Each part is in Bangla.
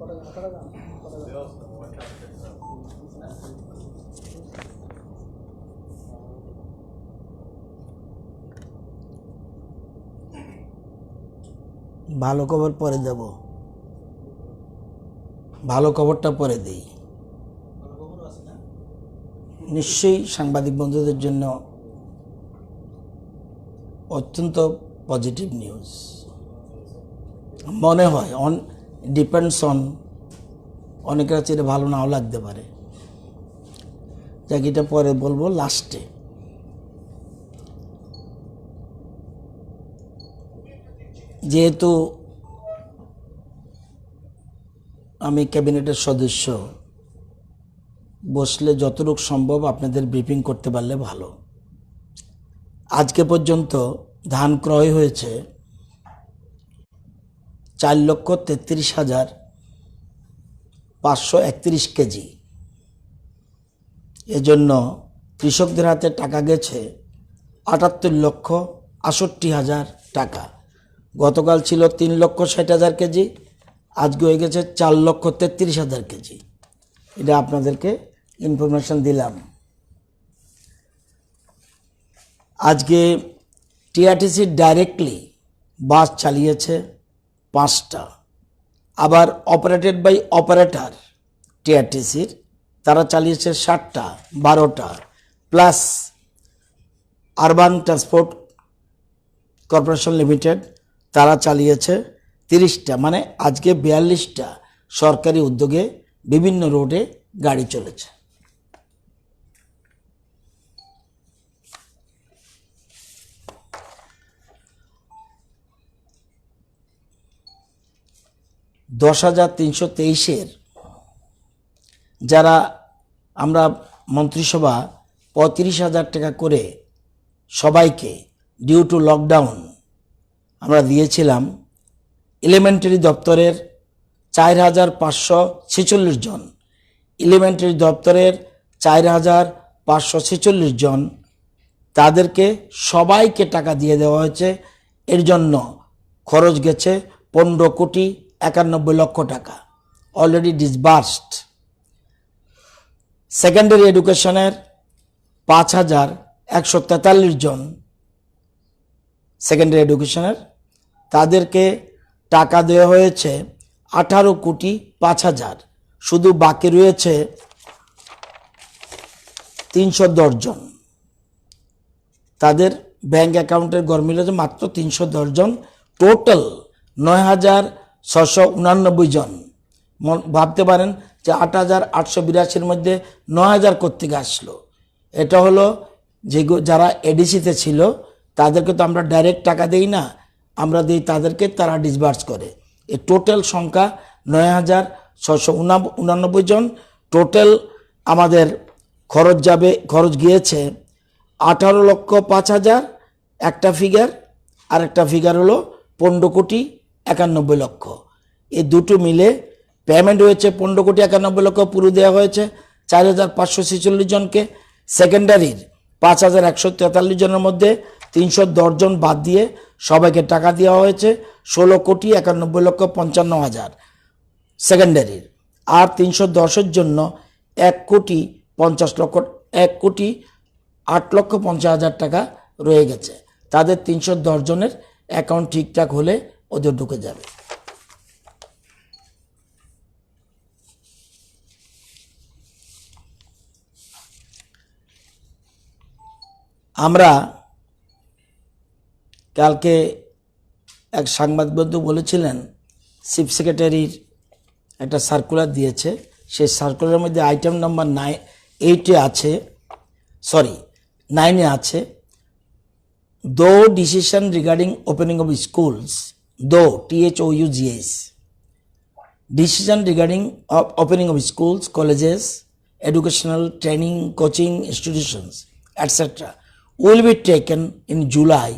ভালো খবর পরে দেব, ভালো খবরটা পরে দিই। নিশ্চয়ই সাংবাদিক বন্ধুদের জন্য অত্যন্ত পজিটিভ নিউজ মনে হয়। ডিপেন্ডস অন, অনেকের কাছে এটা ভালো নাও লাগতে পারে, যাকে এটা পরে বলবো লাস্টে। যেহেতু আমি ক্যাবিনেটের সদস্য, বসলে যতটুকু সম্ভব আপনাদের ব্রিফিং করতে পারলে ভালো। আজকে পর্যন্ত ধান ক্রয় হয়েছে 4,33,531 কেজি। এজন্য কৃষকদের হাতে টাকা গেছে 78,68,000 টাকা। গতকাল ছিল 3,60,000 কেজি, আজকে হয়ে গেছে 4,33,000 কেজি। এটা আপনাদেরকে ইনফরমেশন দিলাম। আজকে টিআরটিসি ডাইরেক্টলি বাস চালিয়েছে 5টা, আবার অপারেটেড বাই অপারেটর টিআরটিসির তারা চালিয়েছে 7টা, 12টা, plus urban transport corporation limited তারা চালিয়েছে 30টা। মানে আজকে 42টা সরকারি উদ্যোগে বিভিন্ন রোডে গাড়ি চলেছে। $10,323 যারা আমরা মন্ত্রিসভা 35,000 টাকা করে সবাইকে ডিউ টু লকডাউন আমরা দিয়েছিলাম। এলিমেন্টারি দপ্তরের 4,546 জন, এলিমেন্টারি দপ্তরের 4,546 জন, তাদেরকে সবাইকে টাকা দিয়ে দেওয়া হয়েছে। এর জন্য খরচ গেছে 15,91,00,000 টাকা, অলরেডি ডিসবার্সড। সেকেন্ডারি এডুকেশনের 5,143 জন সেকেন্ডারি এডুকেশনের, তাদেরকে টাকা দেওয়া হয়েছে 18,05,000। শুধু বাকি রয়েছে 310 জন, তাদের ব্যাংক অ্যাকাউন্টের গরমিল আছে মাত্র 310 জন। টোটাল 9,689 জন। ভাবতে পারেন যে 8,882 মধ্যে 9,000 কোত্থেকে আসলো। এটা হলো যে যারা এডিসিতে ছিল তাদেরকে তো আমরা ডাইরেক্ট টাকা দেই না, আমরা দিই তাদেরকে, তারা ডিসবার্স করে। এই টোটাল সংখ্যা 9,689 জন। টোটাল আমাদের খরচ গিয়েছে 18,05,000 একটা ফিগার, আর একটা ফিগার হলো 15,91,00,000। এই দুটো মিলে পেমেন্ট হয়েছে 15,91,00,000 পুরো দেওয়া হয়েছে 4,546 জনকে। সেকেন্ডারির 5,143 জনের মধ্যে 310 জন বাদ দিয়ে সবাইকে টাকা দেওয়া হয়েছে 16,91,55,000 সেকেন্ডারির। আর 310-এর জন্য 1,08,50,000 টাকা রয়ে গেছে। তাদের 310 জনের অ্যাকাউন্ট ঠিকঠাক হলে ওদের ঢুকে যাবে। আমরা কালকে এক সাংবাদিক বন্ধু বলেছিলেন চিফ সেক্রেটারির একটা সার্কুলার দিয়েছে, সেই সার্কুলারের মধ্যে আইটেম নাম্বার 8-এ আছে, 9-এ আছে, দো decision regarding opening of schools, দো THOUGS, decision regarding opening of schools, colleges, educational training, coaching institutions, etc. will be taken in July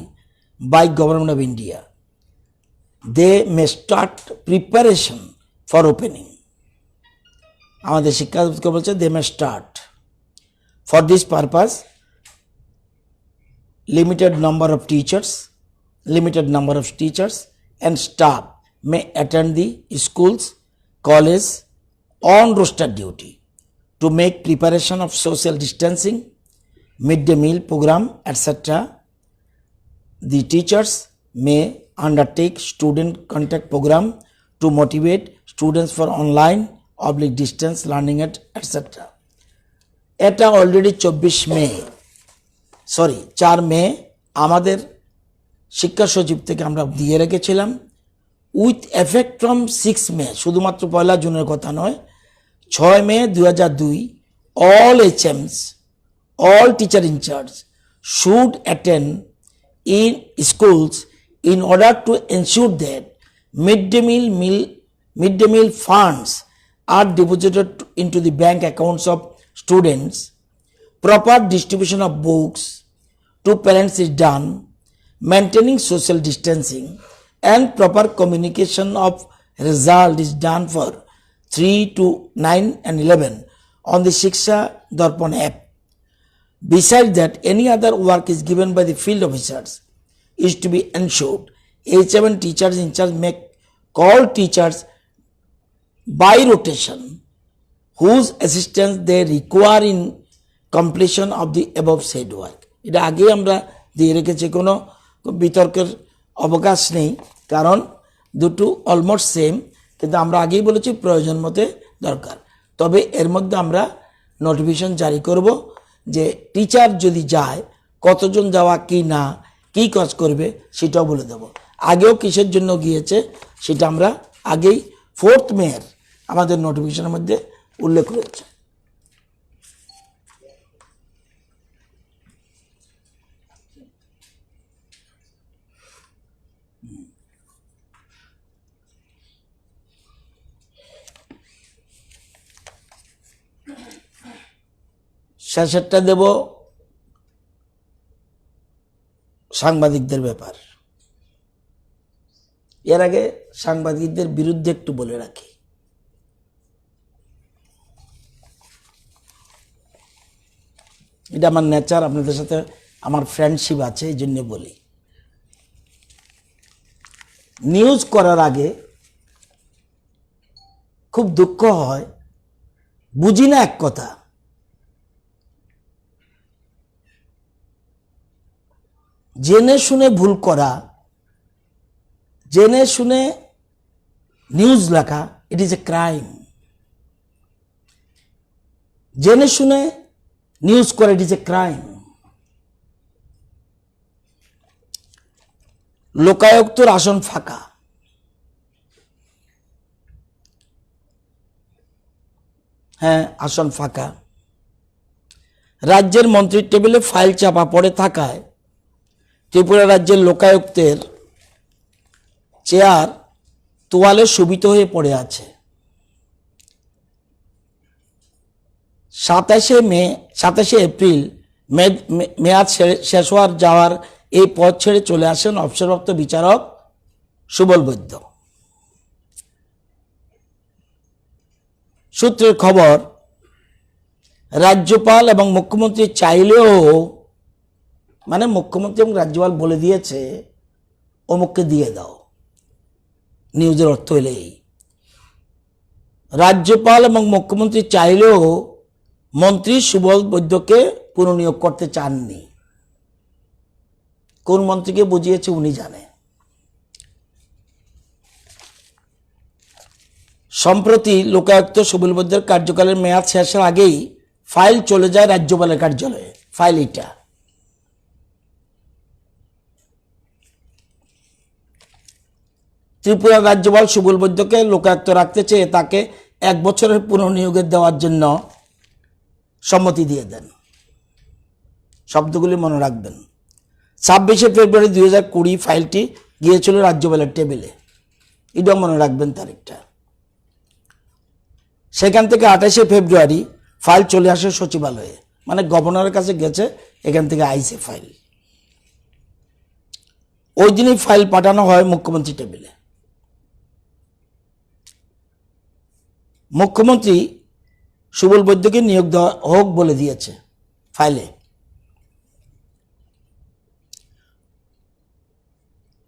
by Government of India. They may start preparation for opening. আমাদের শিক্ষা দপ্তর বলছে they may start. For this purpose, limited number of teachers and staff may attend the schools college on roster duty to make preparation of social distancing, midday meal program, etc. The teachers may undertake student contact program to motivate students for online distance learning at etc. এটা অলরেডি 4 মে আমাদের শিক্ষা সচিব থেকে আমরা দিয়ে রেখেছিলাম উইথ এফেক্ট ফ্রম 6 মে, শুধুমাত্র 1 জুনের কথা নয়, 6 মে 2002 all HMs, all teacher in charge should attend in schools in order to ensure that midday meal funds are deposited into the bank accounts of students, proper distribution of books to parents is done, maintaining social distancing, and proper communication of result is done for 3 to 9 and 11 on the Shiksha Darpan app. Besides that, any other work is given by the field officers is to be ensured. HM and teachers in charge may call teachers by rotation whose assistance they require in completion of the above said work. এটা আগে আমরা দিয়ে রেখেছি, কোনো বিতর্কের অবকাশ নেই, কারণ দুটো অলমোস্ট সেম, কিন্তু আমরা আগেই বলেছি প্রয়োজন মতে দরকার। তবে এর মধ্যে আমরা নোটিফিকেশন জারি করব যে টিচার যদি যায় কতজন যাওয়া কি না কি কাজ করবে সেটাও বলে দেব। আগেও কিসের জন্য গিয়েছে সেটা আমরা আগেই 4 মে আমাদের নোটিফিকেশনের মধ্যে উল্লেখ রয়েছে। শেষেরটা দেব সাংবাদিকদের ব্যাপার। এর আগে সাংবাদিকদের বিরুদ্ধে একটু বলে রাখি। এটা আমার নেচার, আপনাদের সাথে আমার ফ্রেন্ডশিপ আছে এই জন্য বলি। নিউজ করার আগে খুব দুঃখ হয়, বুঝি না এক কথা, জেনে শুনে ভুল করা, জেনে শুনে নিউজ লেখা, ইট ইজ এ ক্রাইম। জেনে শুনে নিউজ করা, ইট ইজ এ ক্রাইম। লোকায়ুক্তর আসন ফাঁকা, হ্যাঁ আসন ফাঁকা। রাজ্যের মন্ত্রীর টেবিলে ফাইল চাপা পড়ে থাকায় ত্রিপুরা রাজ্যের লোকায়ুক্তের চেয়ার তোয়ালে শোভিত হয়ে পড়ে আছে। 27 এপ্রিল মেয়াদ শেষ হওয়ার যাওয়ার এই পদ ছেড়ে চলে আসেন অবসরপ্রাপ্ত বিচারক সুবল বৈদ্য। সূত্রের খবর, রাজ্যপাল এবং মুখ্যমন্ত্রী চাইলেও, মানে মুখ্যমন্ত্রী এবং রাজ্যপাল বলে দিয়েছে অমুককে দিয়ে দাও, নিউজের অর্থ হলেই রাজ্যপাল এবং মুখ্যমন্ত্রী চাইলেও মন্ত্রী সুবল বৈদ্যকে পুনর্নিয়োগ করতে চাননি। কোন মন্ত্রীকে বুঝিয়েছে উনি জানে। সম্প্রতি লোকায়ুক্ত সুবল বৈদ্যের কার্যকালের মেয়াদ শেষের আগেই ফাইল চলে যায় রাজ্যপালের কার্যালয়ে। ফাইল এটা ত্রিপুরার রাজ্যপাল সুবল বৈদ্যকে লোকায়ুক্ত রাখতে চেয়ে তাকে 1 বছরের পুনর্নিয়োগের দেওয়ার জন্য সম্মতি দিয়ে দেন। শব্দগুলি মনে রাখবেন। 26 ফেব্রুয়ারি 2020 ফাইলটি গিয়েছিল রাজ্যপালের টেবিলে, এটাও মনে রাখবেন তারিখটা। সেখান থেকে 28 ফেব্রুয়ারি ফাইল চলে আসে সচিবালয়ে, মানে গভর্নরের কাছে গেছে, এখান থেকে আইসে ফাইল। ওই দিনই ফাইল পাঠানো হয় মুখ্যমন্ত্রী টেবিলে। মুখ্যমন্ত্রী সুবল বৈদ্যকে নিয়োগ দেওয়া হোক বলে দিয়েছে ফাইলে।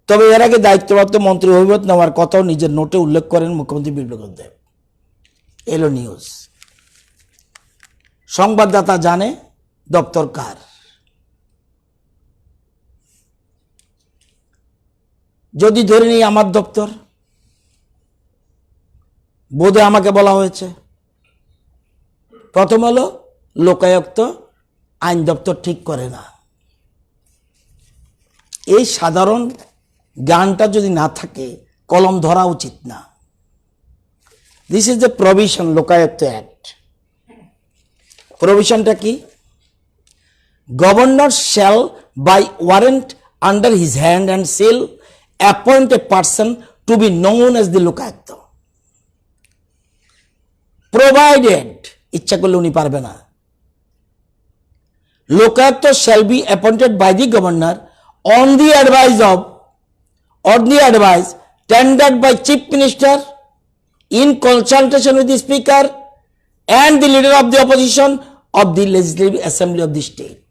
তবে এর আগে দায়িত্বপ্রাপ্ত মন্ত্রী অভিমত নেওয়ার কথাও নিজের নোটে উল্লেখ করেন মুখ্যমন্ত্রী বিপ্লব দেব। এলো নিউজ। সংবাদদাতা জানে দপ্তর কার। যদি ধরে নিই আমার দপ্তর, বোধে আমাকে বলা হয়েছে। প্রথম হলো লোকায়ুক্ত আইন দপ্তর ঠিক করে না। এই সাধারণ জ্ঞানটা যদি না থাকে কলম ধরা উচিত না। This is the provision, Lokayukta act. প্রভিশনটা কি? Governor shall by warrant under his hand and seal appoint a person to be known as the Lokayukta, provided, ইচ্ছা করলে উনি পারবে না। Lokayukta shall be appointed by the governor on the advice tendered by chief minister in consultation with the speaker and the leader of the opposition of the legislative assembly of the state.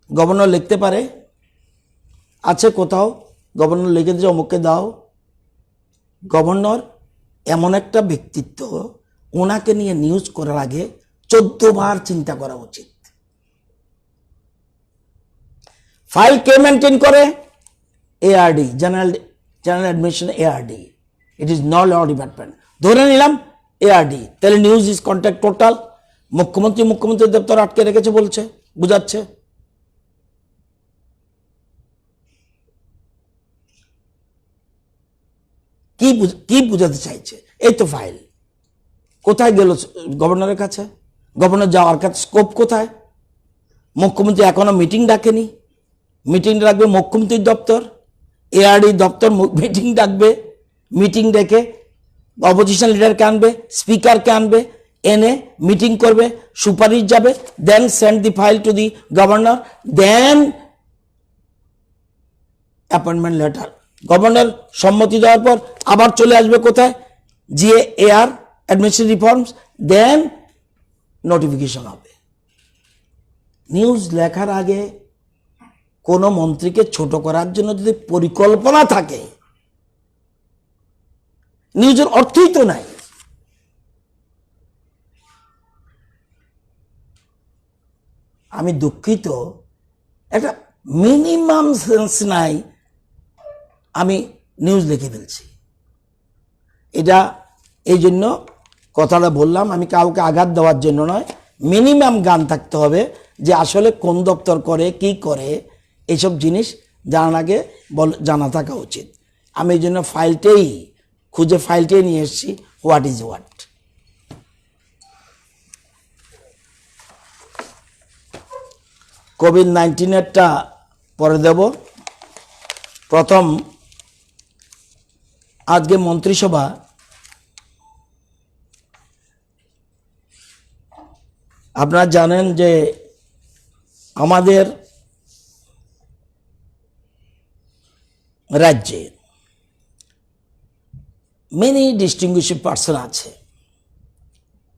Governor লিখতে পারে, আছে কোথাও গভর্নর লিখে দিয়ে অমুককে দাও। গভর্নর এমন একটা ব্যক্তিত্ব, ওনাকে নিয়ে নিউজ করার আগে 14 বার চিন্তা করা উচিত। ফাইল কে মেনটেন করে? ARD, general administration, ARD. It is not law department. ধরে নিলাম এআরডি, তাহলে নিউজ ইজ কন্ট্যাক্ট টোটাল। মুখ্যমন্ত্রী দপ্তর আটকে রেখেছে বলছে, বুঝাচ্ছে। কি বুঝাতে চাইছে? এই তো ফাইল কোথায় গেল? গভর্নরের কাছে। গভর্নর যাওয়ার কাছে স্কোপ কোথায়? মুখ্যমন্ত্রী এখনো মিটিং ডাকেনি। মিটিং ডাকবে মুখ্যমন্ত্রীর দপ্তর, এআরডি দপ্তর মিটিং ডাকবে। মিটিং ডেকে অপোজিশন লিডারকে আনবে, স্পিকারকে আনবে, এনে মিটিং করবে, সুপারিশ যাবে, then send the file to the governor, then appointment letter. Governor সম্মতি দেওয়ার পর আবার চলে আসবে কোথায়? GAR, administrative reforms, then notification হবে। নিউজ লেখার আগে কোনো মন্ত্রীকে ছোট করার জন্য যদি পরিকল্পনা থাকে, নিউজের অর্থই তো নাই। আমি দুঃখিত, একটা মিনিমাম সেন্স নাই। আমি নিউজ লিখে ফেলছি। এটা এই জন্য কথাটা বললাম, আমি কাউকে আঘাত দেওয়ার জন্য নয়। মিনিমাম জ্ঞান থাকতে হবে যে আসলে কোন দপ্তর করে, কি করে, এইসব জিনিস জানার আগে জানা থাকা উচিত। আমি এই জন্য ফাইলটাই নিয়ে এসেছি, হোয়াট ইজ হোয়াট। কোভিড-19-এরটা পরে দেব। প্রথম, আজকে মন্ত্রিসভা আপনারা জানেন যে আমাদের রাজ্যে many distinguished person আছে,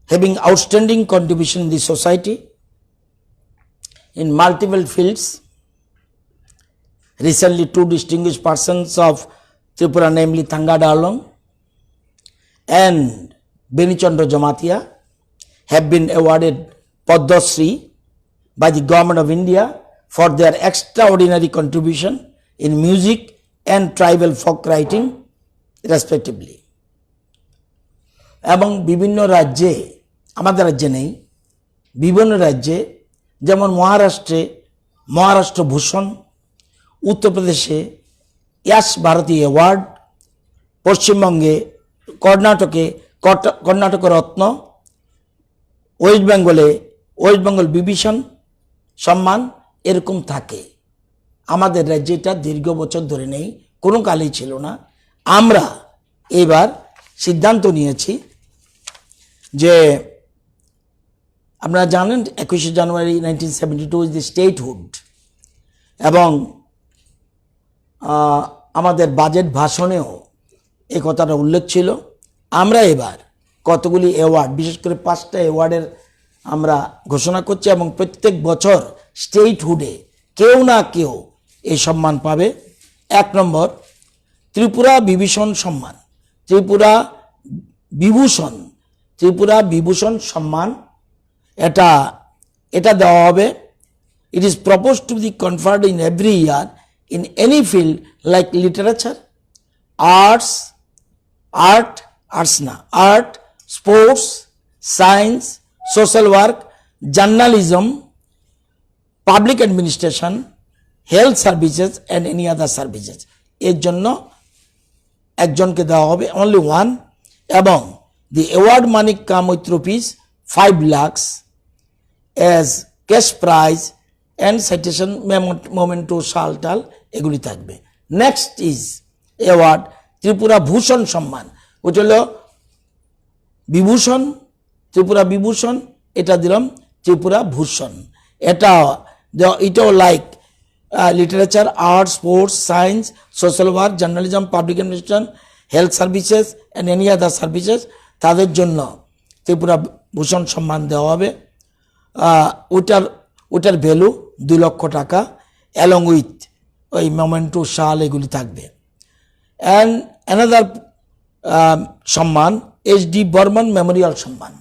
having outstanding contribution in the society in multiple fields. Recently, 2 distinguished persons of Tripura, namely Thanga Darlong and Benichandra Jamatia, have been awarded Padma Shri by the Government of India for their extraordinary contribution in music and tribal folk writing, respectively. এবং বিভিন্ন রাজ্যে, আমাদের রাজ্যে নেই, বিভিন্ন রাজ্যে, যেমন মহারাষ্ট্র ভূষণ, উত্তরপ্রদেশে ইয়াশ ভারতী অ্যাওয়ার্ড, পশ্চিমবঙ্গে কর্ণাটক রত্ন, ওয়েস্ট বেঙ্গল বিভূষণ সম্মান, এরকম থাকে। আমাদের রাজ্যে এটা দীর্ঘ বছর ধরে নেই, কোনো কালেই ছিল না। আমরা এবার সিদ্ধান্ত নিয়েছি যে, আপনারা জানেন 21শে জানুয়ারি 1972 ইজ দি স্টেটহুড, এবং আমাদের বাজেট ভাষণেও এই কথাটা উল্লেখ ছিল। আমরা এবার কতগুলি অ্যাওয়ার্ড, বিশেষ করে 5টা অ্যাওয়ার্ডের আমরা ঘোষণা করছি, এবং প্রত্যেক বছর স্টেটহুডে কেউ না কেউ এই সম্মান পাবে। 1 নম্বর, ত্রিপুরা বিভূষণ সম্মান, ত্রিপুরা বিভূষণ, ত্রিপুরা বিভূষণ সম্মান এটা এটা দেওয়া হবে। It is proposed to be conferred in every year in any field like literature, art, sports, science, social work, journalism, public administration, health services and any other services. এর জন্য একজনকে দেওয়া হবে, only one, এবং the award money come with rupees 5 lakhs as cash prize and citation memento শালটাল এগুলি থাকবে। নেক্সট ইজ অ্যাওয়ার্ড ত্রিপুরা ভূষণ সম্মান, ওটা হলো বিভূষণ, ত্রিপুরা বিভূষণ, এটা দিলাম ত্রিপুরা ভূষণ। এটাও like literature, art, sports, science, social work, journalism, public administration, health services and any other services, তাদের জন্য ত্রিপুরা ভূষণ সম্মান দেওয়া হবে। ওটার ভ্যালু 2 লক্ষ টাকা, অ্যালং উইথ ওই মোমেন্টো শাল এগুলি থাকবে। অ্যান্ড অ্যানাদার সম্মান এইচ.ডি. বর্মন মেমোরিয়াল সম্মান।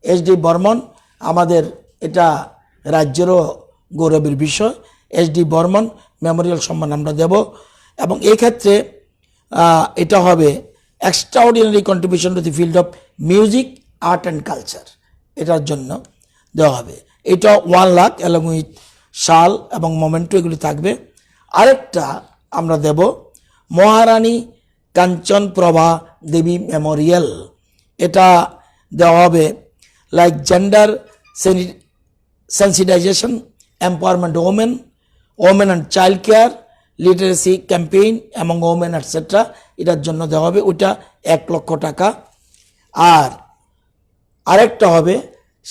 এইচ.ডি. বর্মন আমাদের এটা রাজ্যেরও গৌরবের বিষয়। এইচ.ডি. বর্মন মেমোরিয়াল সম্মান আমরা দেব, এবং এই ক্ষেত্রে এটা হবে extraordinary contribution to the field of music, art and culture, এটার জন্য দেওয়া হবে। এটা 1 লাখ অ্যালং উইথ শাল এবং মোমেন্টো এগুলি থাকবে। আরেকটা আমরা দেব মহারানী কাঞ্চন প্রভা দেবী মেমোরিয়াল, এটা দেওয়া হবে like gender sensitisation, empowerment women and child care, literacy campaign এবং ওমেন এটসেট্রা, এটার জন্য দেওয়া হবে, ওইটা 1 লক্ষ টাকা। আর আরেকটা হবে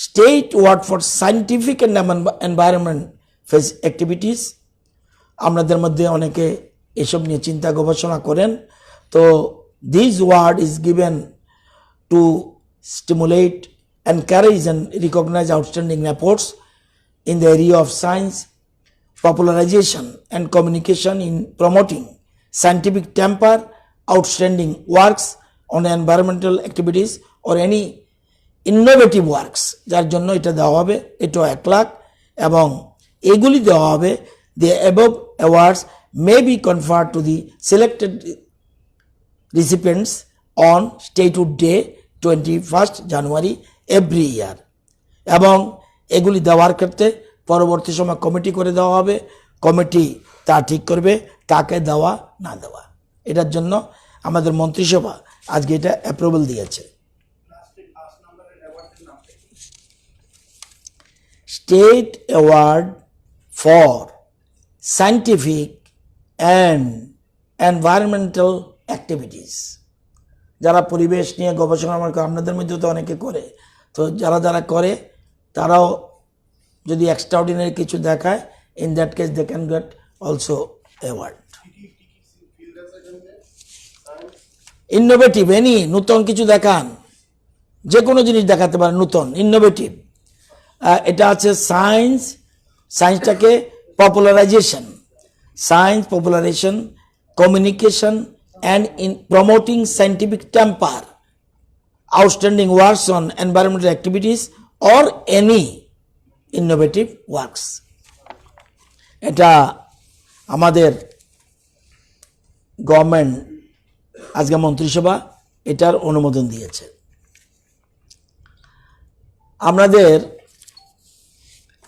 state award for scientific and environment phase activities. আপনাদের মধ্যে অনেকে এসব নিয়ে চিন্তা গবেষণা করেন, তো this award is given to stimulate, encourage and recognize outstanding efforts in the area of science, popularization and communication in promoting scientific temper, outstanding works on environmental activities or any innovative works, যার জন্য এটা দেওয়া হবে, এটা 1 লাখ। এবং এগুলি দেওয়া হবে, the above awards may be conferred to the selected recipients on statehood day 21st January every year. এবং এগুলি দেওয়ার ক্ষেত্রে পরবর্তী সময় কমিটি করে দেওয়া হবে, কমিটি তা ঠিক করবে কাকে দেওয়া না দেওয়া। এটার জন্য আমাদের মন্ত্রিসভা আজকে এটা অ্যাপ্রুভাল দিয়েছে। State award for scientific and environmental activities, যারা পরিবেশ নিয়ে গবেষণা আপনাদের মধ্যে তো অনেকে করে, তো যারা করে তারাও যদি এক্সট্রাঅর্ডিনারি কিছু দেখায়, in that case they can get also award. Innovative, any নূতন কিছু দেখান, যে কোনো জিনিস দেখাতে পারে নূতন, ইনোভেটিভ। এটা আছে সায়েন্সটাকে popularisation, science popularisation, communication and in promoting scientific temper, outstanding works on environmental activities or any innovative works. এটা আমাদের গভর্নমেন্ট আজকে মন্ত্রিসভা এটার অনুমোদন দিয়েছে। আমাদের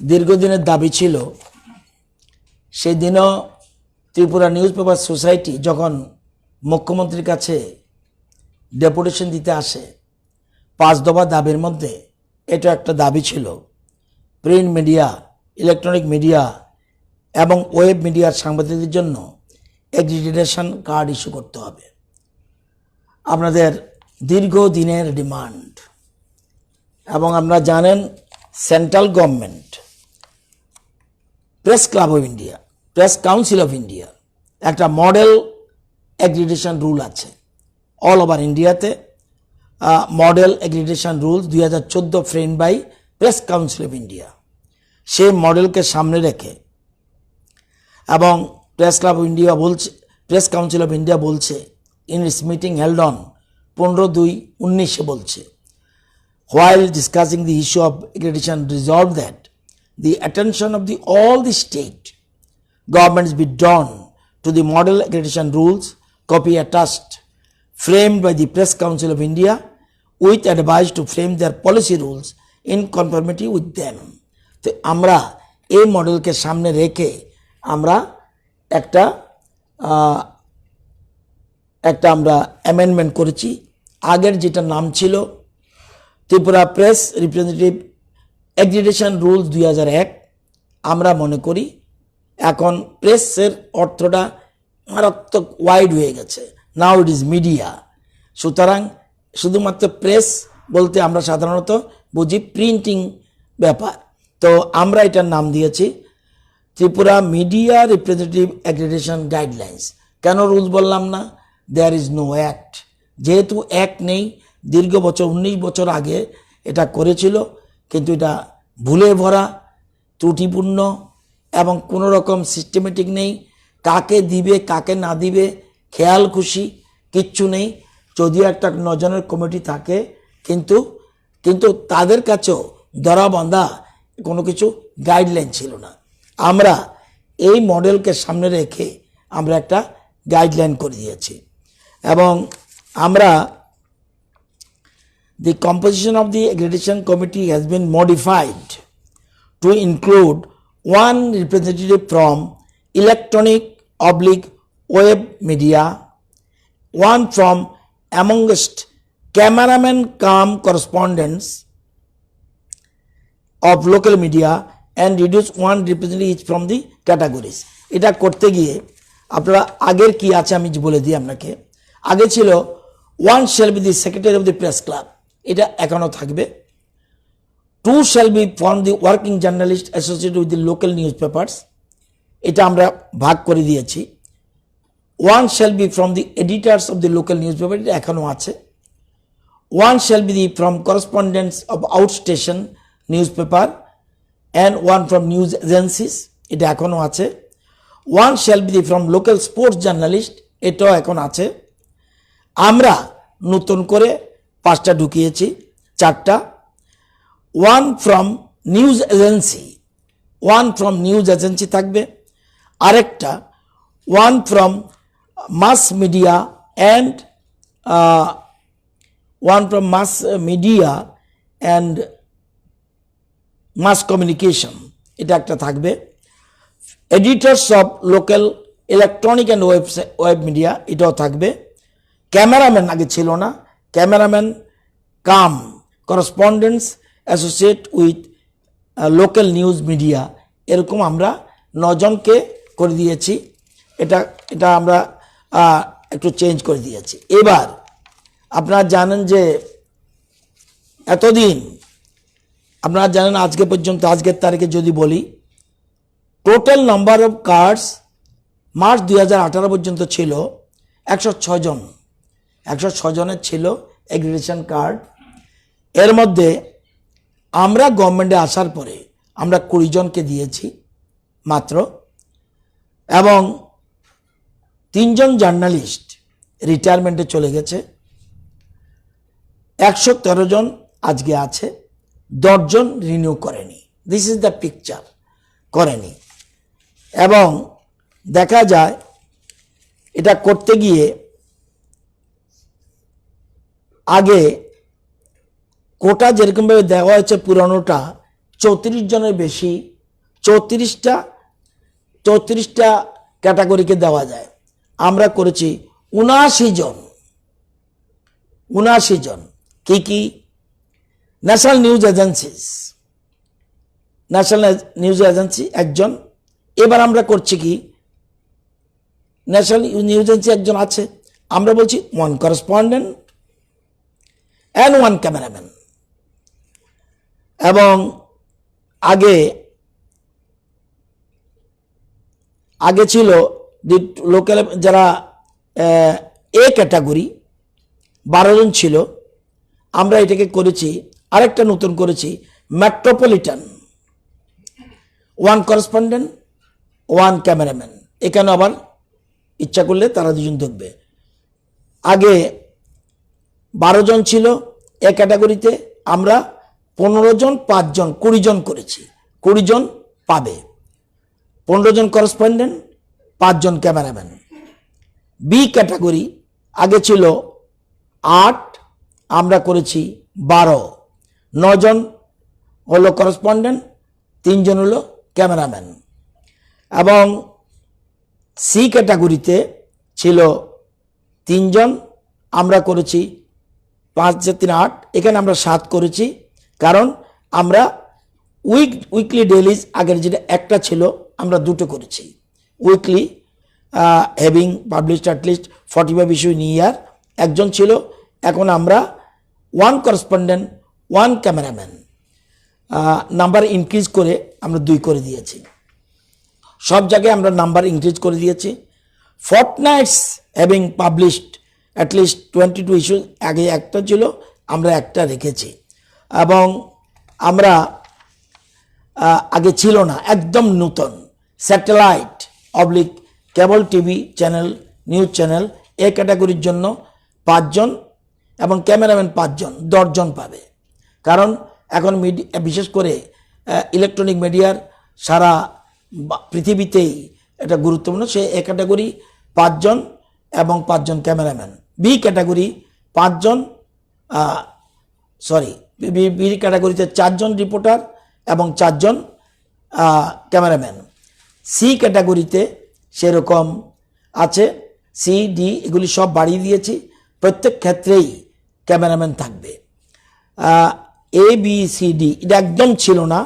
দীর্ঘদিনের দাবি ছিল, সেই দিনও ত্রিপুরা নিউজ পেপার সোসাইটি যখন মুখ্যমন্ত্রীর কাছে ডেপুটেশন দিতে আসে 5 দফা দাবির মধ্যে এটা একটা দাবি ছিল, প্রিন্ট মিডিয়া, ইলেকট্রনিক মিডিয়া এবং ওয়েব মিডিয়ার সাংবাদিকদের জন্য অ্যাক্রিডিটেশন কার্ড ইস্যু করতে হবে। আপনাদের দীর্ঘদিনের ডিমান্ড, এবং আপনারা জানেন central government, press club of India, press council of India একটা মডেল অ্যাক্রিডিটেশন রুল আছে অল ওভার ইন্ডিয়াতে। Model accreditation rules 2014 frame by press council of India. সেই মডেলকে সামনে রেখে এবং প্রেস ক্লাব অফ ইন্ডিয়া বলছে, প্রেস কাউন্সিল অফ ইন্ডিয়া বলছে in its meeting held on 15/2/19 বলছে, while discussing the issue of accreditation resolved that the attention of all the state governments be drawn to the model accreditation rules copy attached framed by the Press Council of India with advice to frame their policy rules in conformity with them. তো আমরা এই মডেলকে সামনে রেখে আমরা একটা আমরা অ্যামেন্ডমেন্ট করেছি। আগের যেটা নাম ছিল Tripura press representative accreditation rules 2001, আমরা মনে করি এখন প্রেসের অর্থটা মারাত্মক ওয়াইড হয়ে গেছে। নাও ইট ইজ মিডিয়া। সুতরাং শুধুমাত্র প্রেস বলতে আমরা সাধারণত বুঝি প্রিন্টিং ব্যাপার। তো আমরা এটার নাম দিয়েছি Tripura media representative accreditation guidelines. কেন রুলস বললাম না? There is no act. যেহেতু অ্যাক্ট নেই, দীর্ঘ বছর 19 বছর আগে এটা করেছিল, কিন্তু এটা ভুলে ভরা, ত্রুটিপূর্ণ এবং কোনো রকম সিস্টেমেটিক নেই। কাকে দিবে কাকে না দিবে খেয়াল খুশি কিচ্ছু নেই। যদিও একটা 9 জনের কমিটি থাকে, কিন্তু তাদের কাছেও ধরাবাঁধা কোনো কিছু গাইডলাইন ছিল না। আমরা এই মডেলকে সামনে রেখে আমরা একটা গাইডলাইন করে দিয়েছি এবং আমরা the composition of the accreditation committee has been modified to include one representative from electronic/web media, one from amongst cameramen cum correspondents of local media, and reduce one representative each from the categories. এটা করতে গিয়ে আপনারা আগের কি আছে আমি বলে দিই আপনাকে। আগে ছিল one shall be the secretary of the press club, এটা এখনো থাকবে। 2 shall be from the working journalist associated with the local newspapers, এটা আমরা ভাগ করে দিয়েছি। 1 shall be from the editors of the local newspaper, এটা এখনো আছে। 1 shall be from correspondents of outstation newspaper and 1 from news agencies, এটা এখনো আছে। 1 shall be from local sports journalist, এটাও এখন আছে। আমরা নতুন করে 5টা ঢুকিয়েছি, 4টা। 1 from news agency, 1 from news agency থাকবে। আরেকটা 1 from mass media and 1 from mass media and mass communication, এটা একটা থাকবে। Editors of local electronic and web media, এটাও থাকবে। ক্যামেরাম্যান আগে ছিল না, cameraman cum correspondents associate with local news media, এরকম আমরা 9 জনকে করে দিয়েছি। এটা আমরা একটু চেঞ্জ করে দিয়েছি। এবার আপনারা জানেন যে এতদিন আপনারা জানেন আজকে পর্যন্ত, আজকের তারিখে যদি বলি, total number of cards March 2018 পর্যন্ত ছিল 106 জন। 106 জনের ছিল এগ্রিগেশন কার্ড। এর মধ্যে আমরা গভর্নমেন্টে আসার পরে আমরা 20 জনকে দিয়েছি মাত্র, এবং 3 জন জার্নালিস্ট রিটায়ারমেন্টে চলে গেছে। 113 জন আজকে আছে, 10 জন রিনিউ করেনি। দিস ইজ দ্য পিকচার, করেনি। এবং দেখা যায় এটা করতে গিয়ে আগে কোটা যেরকমভাবে দেওয়া হয়েছে পুরানোটা 34 জনের বেশি, 34টা ক্যাটাগরিকে দেওয়া যায়। আমরা করেছি 79 জন। 79 জন কি কি? National news agencies, national news agency একজন। এবার আমরা করছি কি, ন্যাশনাল নিউজ এজেন্সি একজন আছে, আমরা বলছি 1 করসপন্ডেন্ট অ্যান্ড 1 ক্যামেরাম্যান। এবং আগে ছিল লোকাল যারা এ ক্যাটাগরি 12 জন ছিল, আমরা এটাকে করেছি আরেকটা নতুন করেছি মেট্রোপলিটন, 1 করসপন্ডেন্ট 1 ক্যামেরাম্যান। এখানে আবার ইচ্ছা করলে তারা 2 জন থাকবে। আগে 12 জন ছিল এ ক্যাটাগরিতে, আমরা 15 জন 5 জন 20 জন করেছি। 20 জন পাবে, 15 জন করেসপন্ডেন্ট, 5 জন ক্যামেরাম্যান। বি ক্যাটাগরি আগে ছিল 8, আমরা করেছি 12, 9 জন হলো করেসপন্ডেন্ট, 3 জন হলো ক্যামেরাম্যান। এবং সি ক্যাটাগরিতে ছিল 3 জন, আমরা করেছি 5 × 3 = 8, এখানে আমরা 7 করেছি, কারণ আমরা উইকলি ডেইলিজ আগের যেটা একটা ছিল আমরা 2টো করেছি। Weekly having published at least 45 issue in year একজন ছিল, এখন আমরা 1 করেসপন্ডেন্ট 1 ক্যামেরাম্যান নাম্বার ইনক্রিজ করে আমরা 2 করে দিয়েছি। সব জায়গায় আমরা নাম্বার ইনক্রিজ করে দিয়েছি। ফর্টনাইটস হ্যাভিং পাবলিশড অ্যাটলিস্ট 22 ইস্যু, আগে একটা ছিল আমরা একটা রেখেছি। এবং আমরা আগে ছিল না, একদম নতুন satellite oblique cable TV channel, news channel A ক্যাটাগরির জন্য 5 জন এবং ক্যামেরাম্যান 5 জন, 10 জন পাবে। কারণ এখন বিশেষ করে ইলেকট্রনিক মিডিয়ার সারা পৃথিবীতেই এটা গুরুত্বপূর্ণ, সে এ ক্যাটাগরি 5 জন এবং 5 জন ক্যামেরাম্যান। বি ক্যাটাগরি 5 জন, বি ক্যাটাগরিতে 4 জন রিপোর্টার এবং 4 জন ক্যামেরাম্যান। সি ক্যাটাগরিতে সেরকম আছে, সি ডি এগুলি সব বাড়িয়ে দিয়েছি, প্রত্যেক ক্ষেত্রেই ক্যামেরাম্যান থাকবে। এ বি সি ডি এটা একদম ছিল না,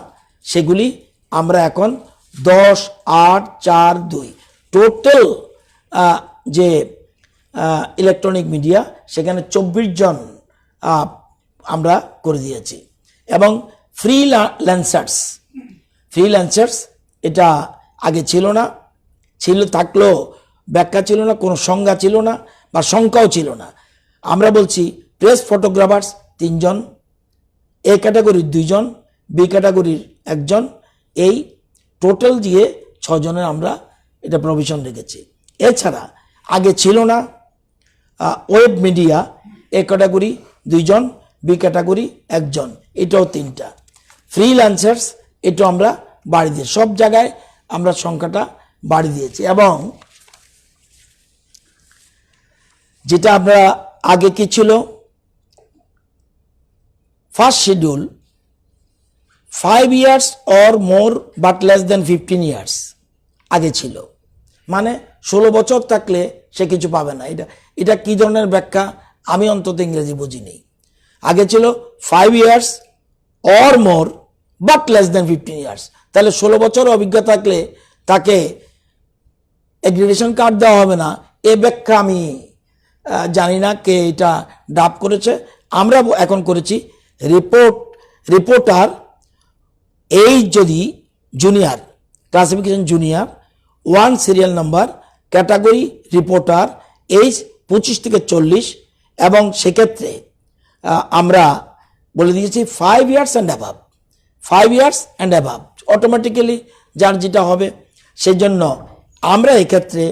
সেগুলি আমরা এখন 10, 8, 4, 2 টোটাল যে ইলেকট্রনিক মিডিয়া সেখানে 24 জন আমরা করে দিয়েছি। এবং ফ্রিল্যান্সার্স এটা আগে ছিল না, থাকলেও ব্যাখ্যা ছিল না, কোনো সংজ্ঞা ছিল না বা সংখ্যাও ছিল না। আমরা বলছি প্রেস ফটোগ্রাফার্স 3 জন, এ ক্যাটাগরির 2 জন, বি ক্যাটাগরির 1 জন, এই টোটাল দিয়ে 6 জনের আমরা এটা প্রভিশন রেখেছি। এছাড়া আগে ছিল না ওয়েব মিডিয়া, এ ক্যাটাগরি 2 জন, বি ক্যাটাগরি 1 জন, এটাও 3টা। ফ্রিল্যান্সার্স এটাও আমরা বাড়িয়ে দিয়েছি, সব জায়গায় আমরা সংখ্যাটা বাড়িয়ে দিয়েছি। এবং যেটা আমরা আগে কি ছিল, first schedule 5 years or more but less than 15 years আগে ছিল, মানে 16 বছর থাকলে সে কিছু পাবে না। এটা কি ধরনের ব্যাখ্যা আমি অন্তত ইংরেজি বুঝিনি। আগে ছিল 5 years or more but less than 15 years, তাহলে 16 বছর অভিজ্ঞতা থাকলে তাকে এগ্রিগেশন কার্ড দেওয়া হবে না, এ ব্যাখ্যা আমি জানি না কে এটা ড্রাফট করেছে। আমরা এখন করেছি রিপোর্টার এই যদি junior classification junior 1 serial number category reporter age 25 থেকে 40, এবং সেক্ষেত্রে আমরা বলে দিয়েছি 5 years and above, 5 years and above automatically যার যেটা হবে। সেই জন্য আমরা এক্ষেত্রে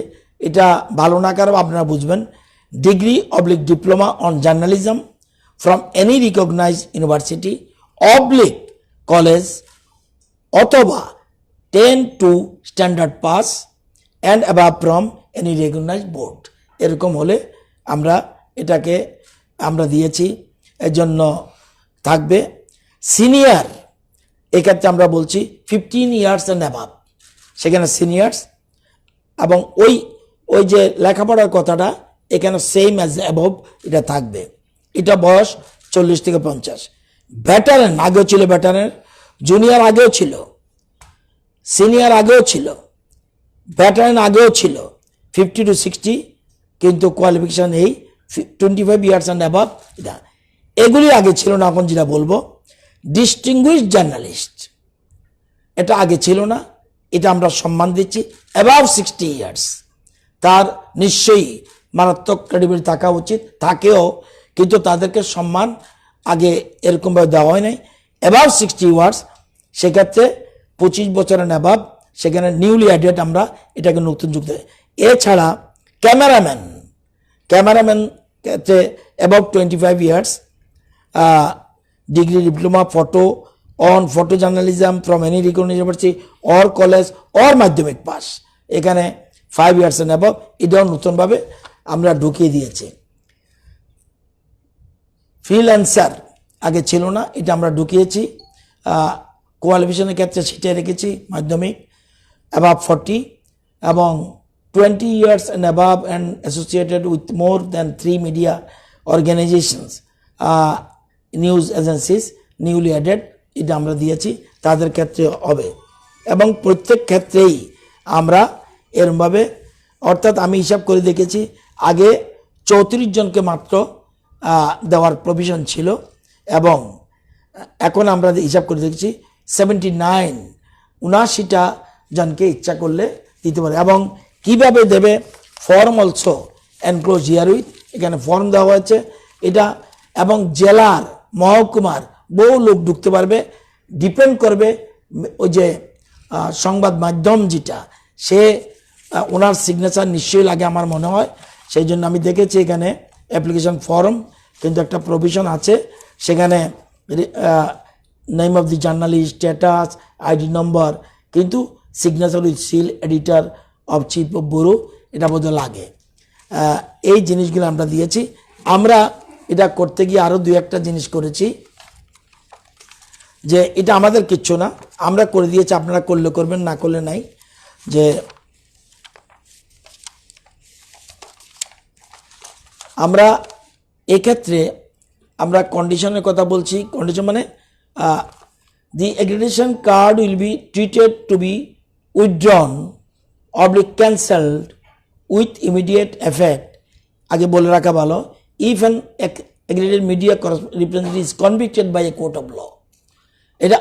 এটা ভালো না কারণ আপনারা বুঝবেন, degree oblique diploma on journalism from any recognised university oblique college অথবা 10 to standard pass and above from any recognised board, এরকম হলে আমরা এটাকে আমরা দিয়েছি। এর জন্য থাকবে সিনিয়র, এক্ষেত্রে আমরা বলছি 15 years and above, সেখানে সিনিয়র্স। এবং ওই যে লেখাপড়ার কথাটা এখানে সেম অ্যাজ অ্যাবভ এটা থাকবে, এটা বয়স 40 থেকে 50। ভেটারেন আগেও ছিল, ভেটারেন জুনিয়র আগেও ছিল, সিনিয়র আগেও ছিল, ভেটারেন আগেও ছিল 50 to 60, কিন্তু কোয়ালিফিকেশন এই 25 years and above এটা, এগুলি আগে ছিল না। এখন যেটা বলবো ডিস্টিংগুইশড জার্নালিস্ট, এটা আগে ছিল না, এটা আমরা সম্মান দিচ্ছি। অ্যাবাভ 60 years তার নিশ্চয়ই মারাত্মক ক্রেডিবিলিটি থাকা উচিত, থাকেও, কিন্তু তাদেরকে সম্মান আগে এরকমভাবে দেওয়া হয় নাই। অ্যাবাভ 60 years সেক্ষেত্রে 25 বছরের অ্যাবাভ, সেখানে নিউলি অ্যাডেড আমরা এটাকে নতুন যুক্ত। এছাড়া ক্যামেরাম্যান ক্ষেত্রে about 25 years, degree diploma photo on photo journalism from any recognised university or college or মাধ্যমিক পাস, এখানে 5 ইয়ার্স অ্যান্ড অ্যাবাভ, এটাও নতুনভাবে আমরা ঢুকিয়ে দিয়েছি। ফ্রিল্যান্সার আগে ছিল না, এটা আমরা ঢুকিয়েছি। কোয়ালিফিকেশনের ক্ষেত্রে সেটাই রেখেছি মাধ্যমিক অ্যাবাভ 40 এবং 20 years and above and associated with more than 3 media organizations, news agencies newly added, এটা আমরা দিয়েছি, তাদের ক্ষেত্রে হবে। এবং প্রত্যেক ক্ষেত্রেই আমরা এরমভাবে, অর্থাৎ আমি হিসাব করে দেখেছি আগে 34 জনকে মাত্র দেওয়ার প্রভিশন ছিল এবং এখন আমরা হিসাব করে দেখেছি 79টা জনকে ইচ্ছা করলে দিতে পারে। এবং কিভাবে দেবে, form also enclose here with, এখানে ফর্ম দেওয়া হয়েছে এটা, এবং জেলার মহকুমার বহু লোক ঢুকতে পারবে, ডিপেন্ড করবে ওই যে সংবাদ মাধ্যম যেটা, সে ওনার সিগনেচার নিশ্চয়ই লাগে আমার মনে হয়, সেই জন্য আমি দেখেছি এখানে অ্যাপ্লিকেশন ফর্ম কিন্তু একটা প্রভিশন আছে, সেখানে name of the journalist, status, ID number, কিন্তু signature with seal editor of chief of bureau এটা বোধ লাগে। এই জিনিসগুলো আমরা দিয়েছি। আমরা এটা করতে গিয়ে আরও 2-1টা জিনিস করেছি, যে এটা আমাদের কিচ্ছু না, আমরা করে দিয়েছি, আপনারা করলে করবেন, না করলে নাই। যে আমরা এক্ষেত্রে আমরা কন্ডিশনের কথা বলছি। কন্ডিশন মানে the accreditation card will be treated to be withdrawn or cancelled with immediate effect, আগে বলে রাখা ভালো, if an accredited media representative is convicted by a court of law। এটা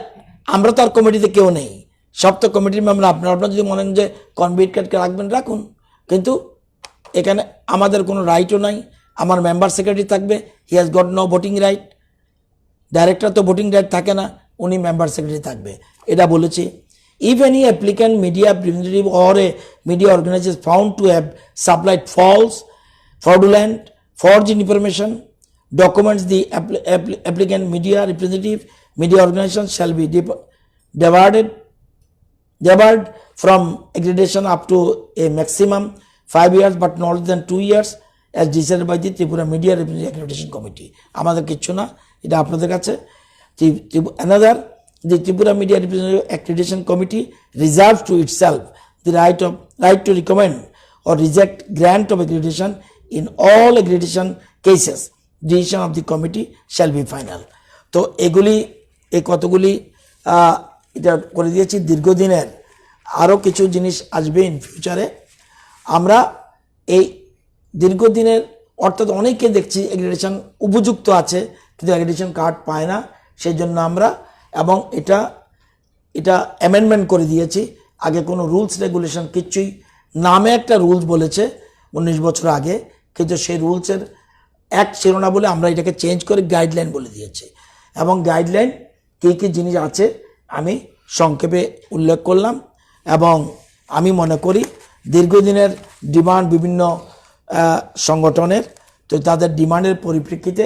আমরা তো আর কমিটিতে কেউ নেই, সব তো কমিটির মেম্বার। আপনারা যদি মনে করেন যে কনভিক্টেডকে রাখবেন রাখুন, কিন্তু এখানে আমাদের কোনো রাইটও নাই। আমার মেম্বার সেক্রেটারি থাকবে, he has got no voting right. Director তো ভোটিং রাইট থাকে না, উনি মেম্বার সেক্রেটারি থাকবে, এটা বলেছি। If any applicant media representative or a media organisation found to have supplied false, fraudulent, forged information, documents, the applicant media representative, media organization shall be debarred from accreditation up to a maximum 5 years but not less than 2 years as decided by the Tripura Media Representative Accreditation Committee। আমাদের কিচ্ছু না, এটা আপনাদের কাছে। Another, the Tripura Media Representative Accreditation Committee reserves to itself the right to recommend or reject grant of accreditation in all accreditation cases. Decision of the committee shall be final। তো এগুলি, এই কতগুলি এটা করে দিয়েছি। দীর্ঘদিনের আরও কিছু জিনিস আসবে ইন ফিউচারে। আমরা এই দীর্ঘদিনের, অর্থাৎ অনেকে দেখছি অ্যাক্রেডিটেশন উপযুক্ত আছে কিন্তু অ্যাক্রেডিটেশন কার্ড পায় না, সেই জন্য আমরা এবং এটা অ্যামেন্ডমেন্ট করে দিয়েছি। আগে কোনো রুলস রেগুলেশন কিচ্ছুই, নামে একটা রুলস বলেছে 19 বছর আগে, কিন্তু সেই রুলসের এক ছিল না বলে আমরা এটাকে চেঞ্জ করে গাইডলাইন বলে দিয়েছি। এবং গাইডলাইন কী কী জিনিস আছে আমি সংক্ষেপে উল্লেখ করলাম। এবং আমি মনে করি দীর্ঘদিনের ডিমান্ড বিভিন্ন সংগঠনের, তো তাদের ডিমান্ডের পরিপ্রেক্ষিতে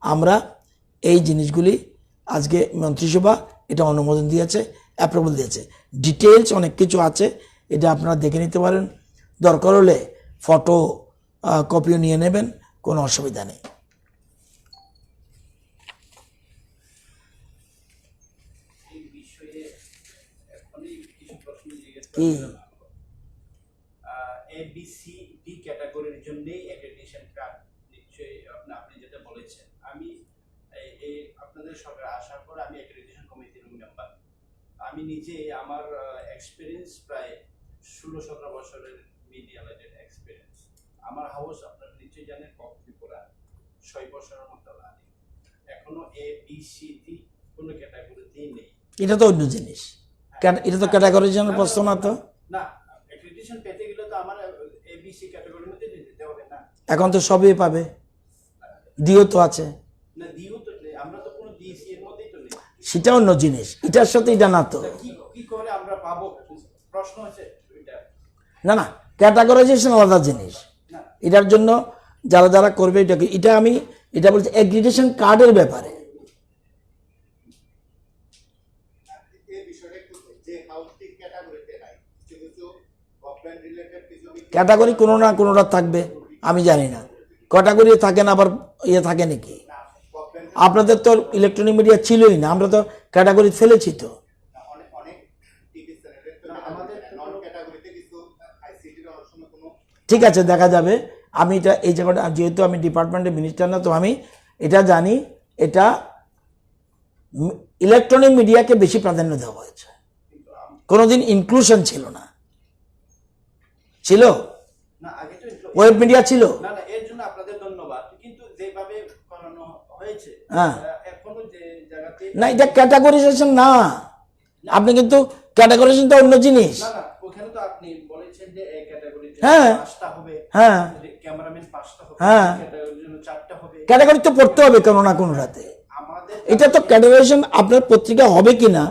আমরা এই জিনিসগুলি আজকে মন্ত্রিসভা এটা অনুমোদন দিয়েছে, অ্যাপ্রুভাল দিয়েছে। ডিটেলস অনেক কিছু আছে, এটা আপনারা দেখে নিতে পারেন, দরকার হলে ফটো কপিও নিয়ে নেবেন, কোনো অসুবিধা নেই। কি ABCD ক্যাটাগরির জন্যই অ্যাক্রেডিটেশন কার্ড নিশ্চয়ই আপনি যেটা বলেছেন। আমি এই আপনাদের সঙ্গে আসার পর আমি অ্যাক্রেডিটেশন কমিটির মেম্বার। আমি নিজে আমার এক্সপিরিয়েন্স প্রায় 16-17 বছরের মিডিয়া রিলেটেড এক্সপিরিয়েন্স। আমার হাউস আপনারা নিশ্চয়ই জানেন ত্রিপুরা 6 বছরের মতো রানিং, এখনো ABCD কোনো ক্যাটাগরিতেই নেই। এটা তো অন্য জিনিস, এটা তো ক্যাটাগরির জন্য প্রশ্ন না। তো না, অ্যাক্রেডিটেশন পেতে গেলে তো আমার ABC ক্যাটাগরির মধ্যে দিতে হবে না। এখন তো সবই পাবে, দিও তো আছে না, দিও তো আমরা তো কোনো ডিসি এর মধ্যেই তো নেই, সেটা অন্য জিনিস, এটার সাথে এটা না। তো কি করে আমরা পাবো? প্রশ্ন হচ্ছে এটা। না, ক্যাটাগরাইজেশন আলাদা জিনিস। এটার জন্য যারা যারা করবে এটা আমি এটা বলছি এগ্রিগেশন কার্ডের ব্যাপারে। এই বিষয়টা একটু যে হাউসটি ক্যাটাগরিতে নাই, কিছু কিছু গভর্নমেন্ট রিলেটেড কিছু ক্যাটাগরি কোনো না কোনোটা থাকবে, আমি জানি না ক্যাটাগরি থাকে না আবার ইয়ে থাকে নাকি। গভর্নমেন্ট আপনাদের তো ইলেকট্রনিক মিডিয়া ছিলই না, আমরা তো ক্যাটাগরি ফেলেছি তো। অনেক অনেক টিভি চ্যানেলের তো আমাদের নন ক্যাটাগরিতে কিছু আইসিটির অনেক সময় কোনো ঠিক আছে, দেখা যাবে। আমি এটা এই জায়গাটা যেহেতু আমি ডিপার্টমেন্টের মিনিস্টার না, তো আমি এটা জানি, এটা ইলেকট্রনিক মিডিয়াকে বেশি প্রাধান্য দেওয়া হয়েছে, কোনোদিন ইনক্লুশন ছিল না। ছিল না আগে তো ওয়েব মিডিয়া ছিল। না না, এর জন্য আপনাদের ধন্যবাদ, কিন্তু যেভাবে করানো হয়েছে হ্যাঁ। এখনো যে জায়গাতে না, এটা ক্যাটাগরাইজেশন না, আপনি কিন্তু ক্যাটাগরাইজেশন তো অন্য জিনিস। না না, ওখানে তো আপনি বলেছেন যে এই ক্যাটাগরিতে হ্যাঁ। 5টা হবে, হ্যাঁ ক্যামেরাম্যান 5টা হবে, হ্যাঁ। ক্যাটাগরির জন্য 4টা হবে। ক্যাটাগরি তো পড়তে হবে কোনো না কোনো রাতে। আমাদের এটা তো ক্যাটাগরাইজেশন, আপনার পত্রিকা হবে কিনা,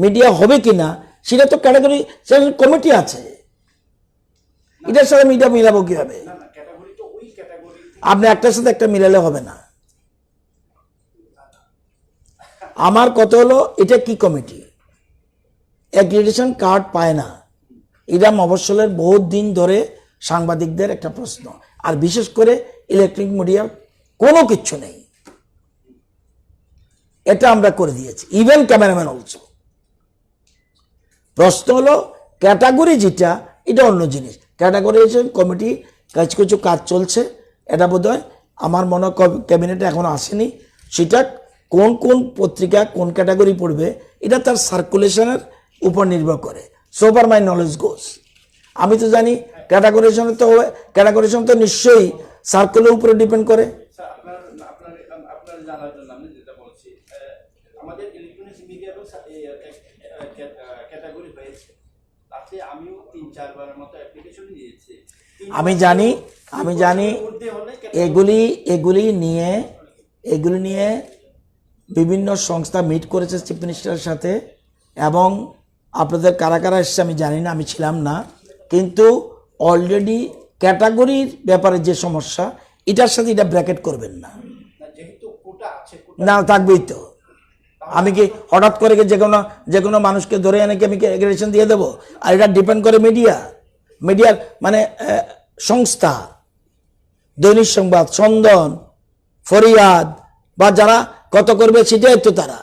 মিডিয়া হবে কিনা, সেটা তো ক্যাটাগরি কমিটি আছে, এটার সাথে মিডিয়া মিলাবো কিভাবে? না না, ক্যাটাগরি তো ওই ক্যাটাগরি আপনি একটার সাথে একটা মিলালে হবে না। আমার কথা হলো, এটা কি কমিটি অ্যাক্রিডিটেশন কার্ড পায় না, এটা মফস্বলের বহুত দিন ধরে সাংবাদিকদের একটা প্রশ্ন, আর বিশেষ করে ইলেকট্রিক মিডিয়ার কোনো কিচ্ছু নেই, এটা আমরা করে দিয়েছি, ইভেন ক্যামেরাম্যান অলসো। প্রশ্ন হলো ক্যাটাগরি যেটা, এটা অন্য জিনিস। ক্যাটাগরাইজেশন কমিটি কিছু কাজ চলছে, এটা বোধহয় আমার মনে হয় ক্যাবিনেটে এখনো আসেনি। সেটা কোন কোন পত্রিকা কোন ক্যাটাগরি পড়বে, এটা তার সার্কুলেশনের উপর নির্ভর করে। সো ফার মাই নলেজ গোস, আমি তো জানি ক্যাটাগরাইজেশন তো নিশ্চয়ই সার্কুলের উপরে ডিপেন্ড করে। স্যার আপনার আপনার আপনার জানার জন্য আমি যেটা বলছি, আমাদের ইলেকট্রনিক্স মিডিয়ারও ক্যাটাগরি হয়েছে, তাতে আমিও 3-4 বারের মতো অ্যাপ্লিকেশন দিয়েছি। আমি জানি মধ্যে হলে এগুলি নিয়ে বিভিন্ন সংস্থা মিট করেছে চিফ মিনিস্টারের সাথে, এবং আপনাদের কারা কারা এসছে আমি জানি না, আমি ছিলাম না, কিন্তু অলরেডি ক্যাটাগরির ব্যাপারে যে সমস্যা, এটার সাথে এটা ব্র্যাকেট করবেন না। যেহেতু কোটা আছে, না থাকবেই তো, আমি কি হঠাৎ করে যে কোনো মানুষকে ধরে এনে কি আমি এগ্রেশন দিয়ে দেবো? আর এটা ডিপেন্ড করে মিডিয়ার মানে সংস্থা, দৈনিক সংবাদ, স্পন্দন, ফরিয়াদ বা যারা কত করবে সেটাই তো তারা।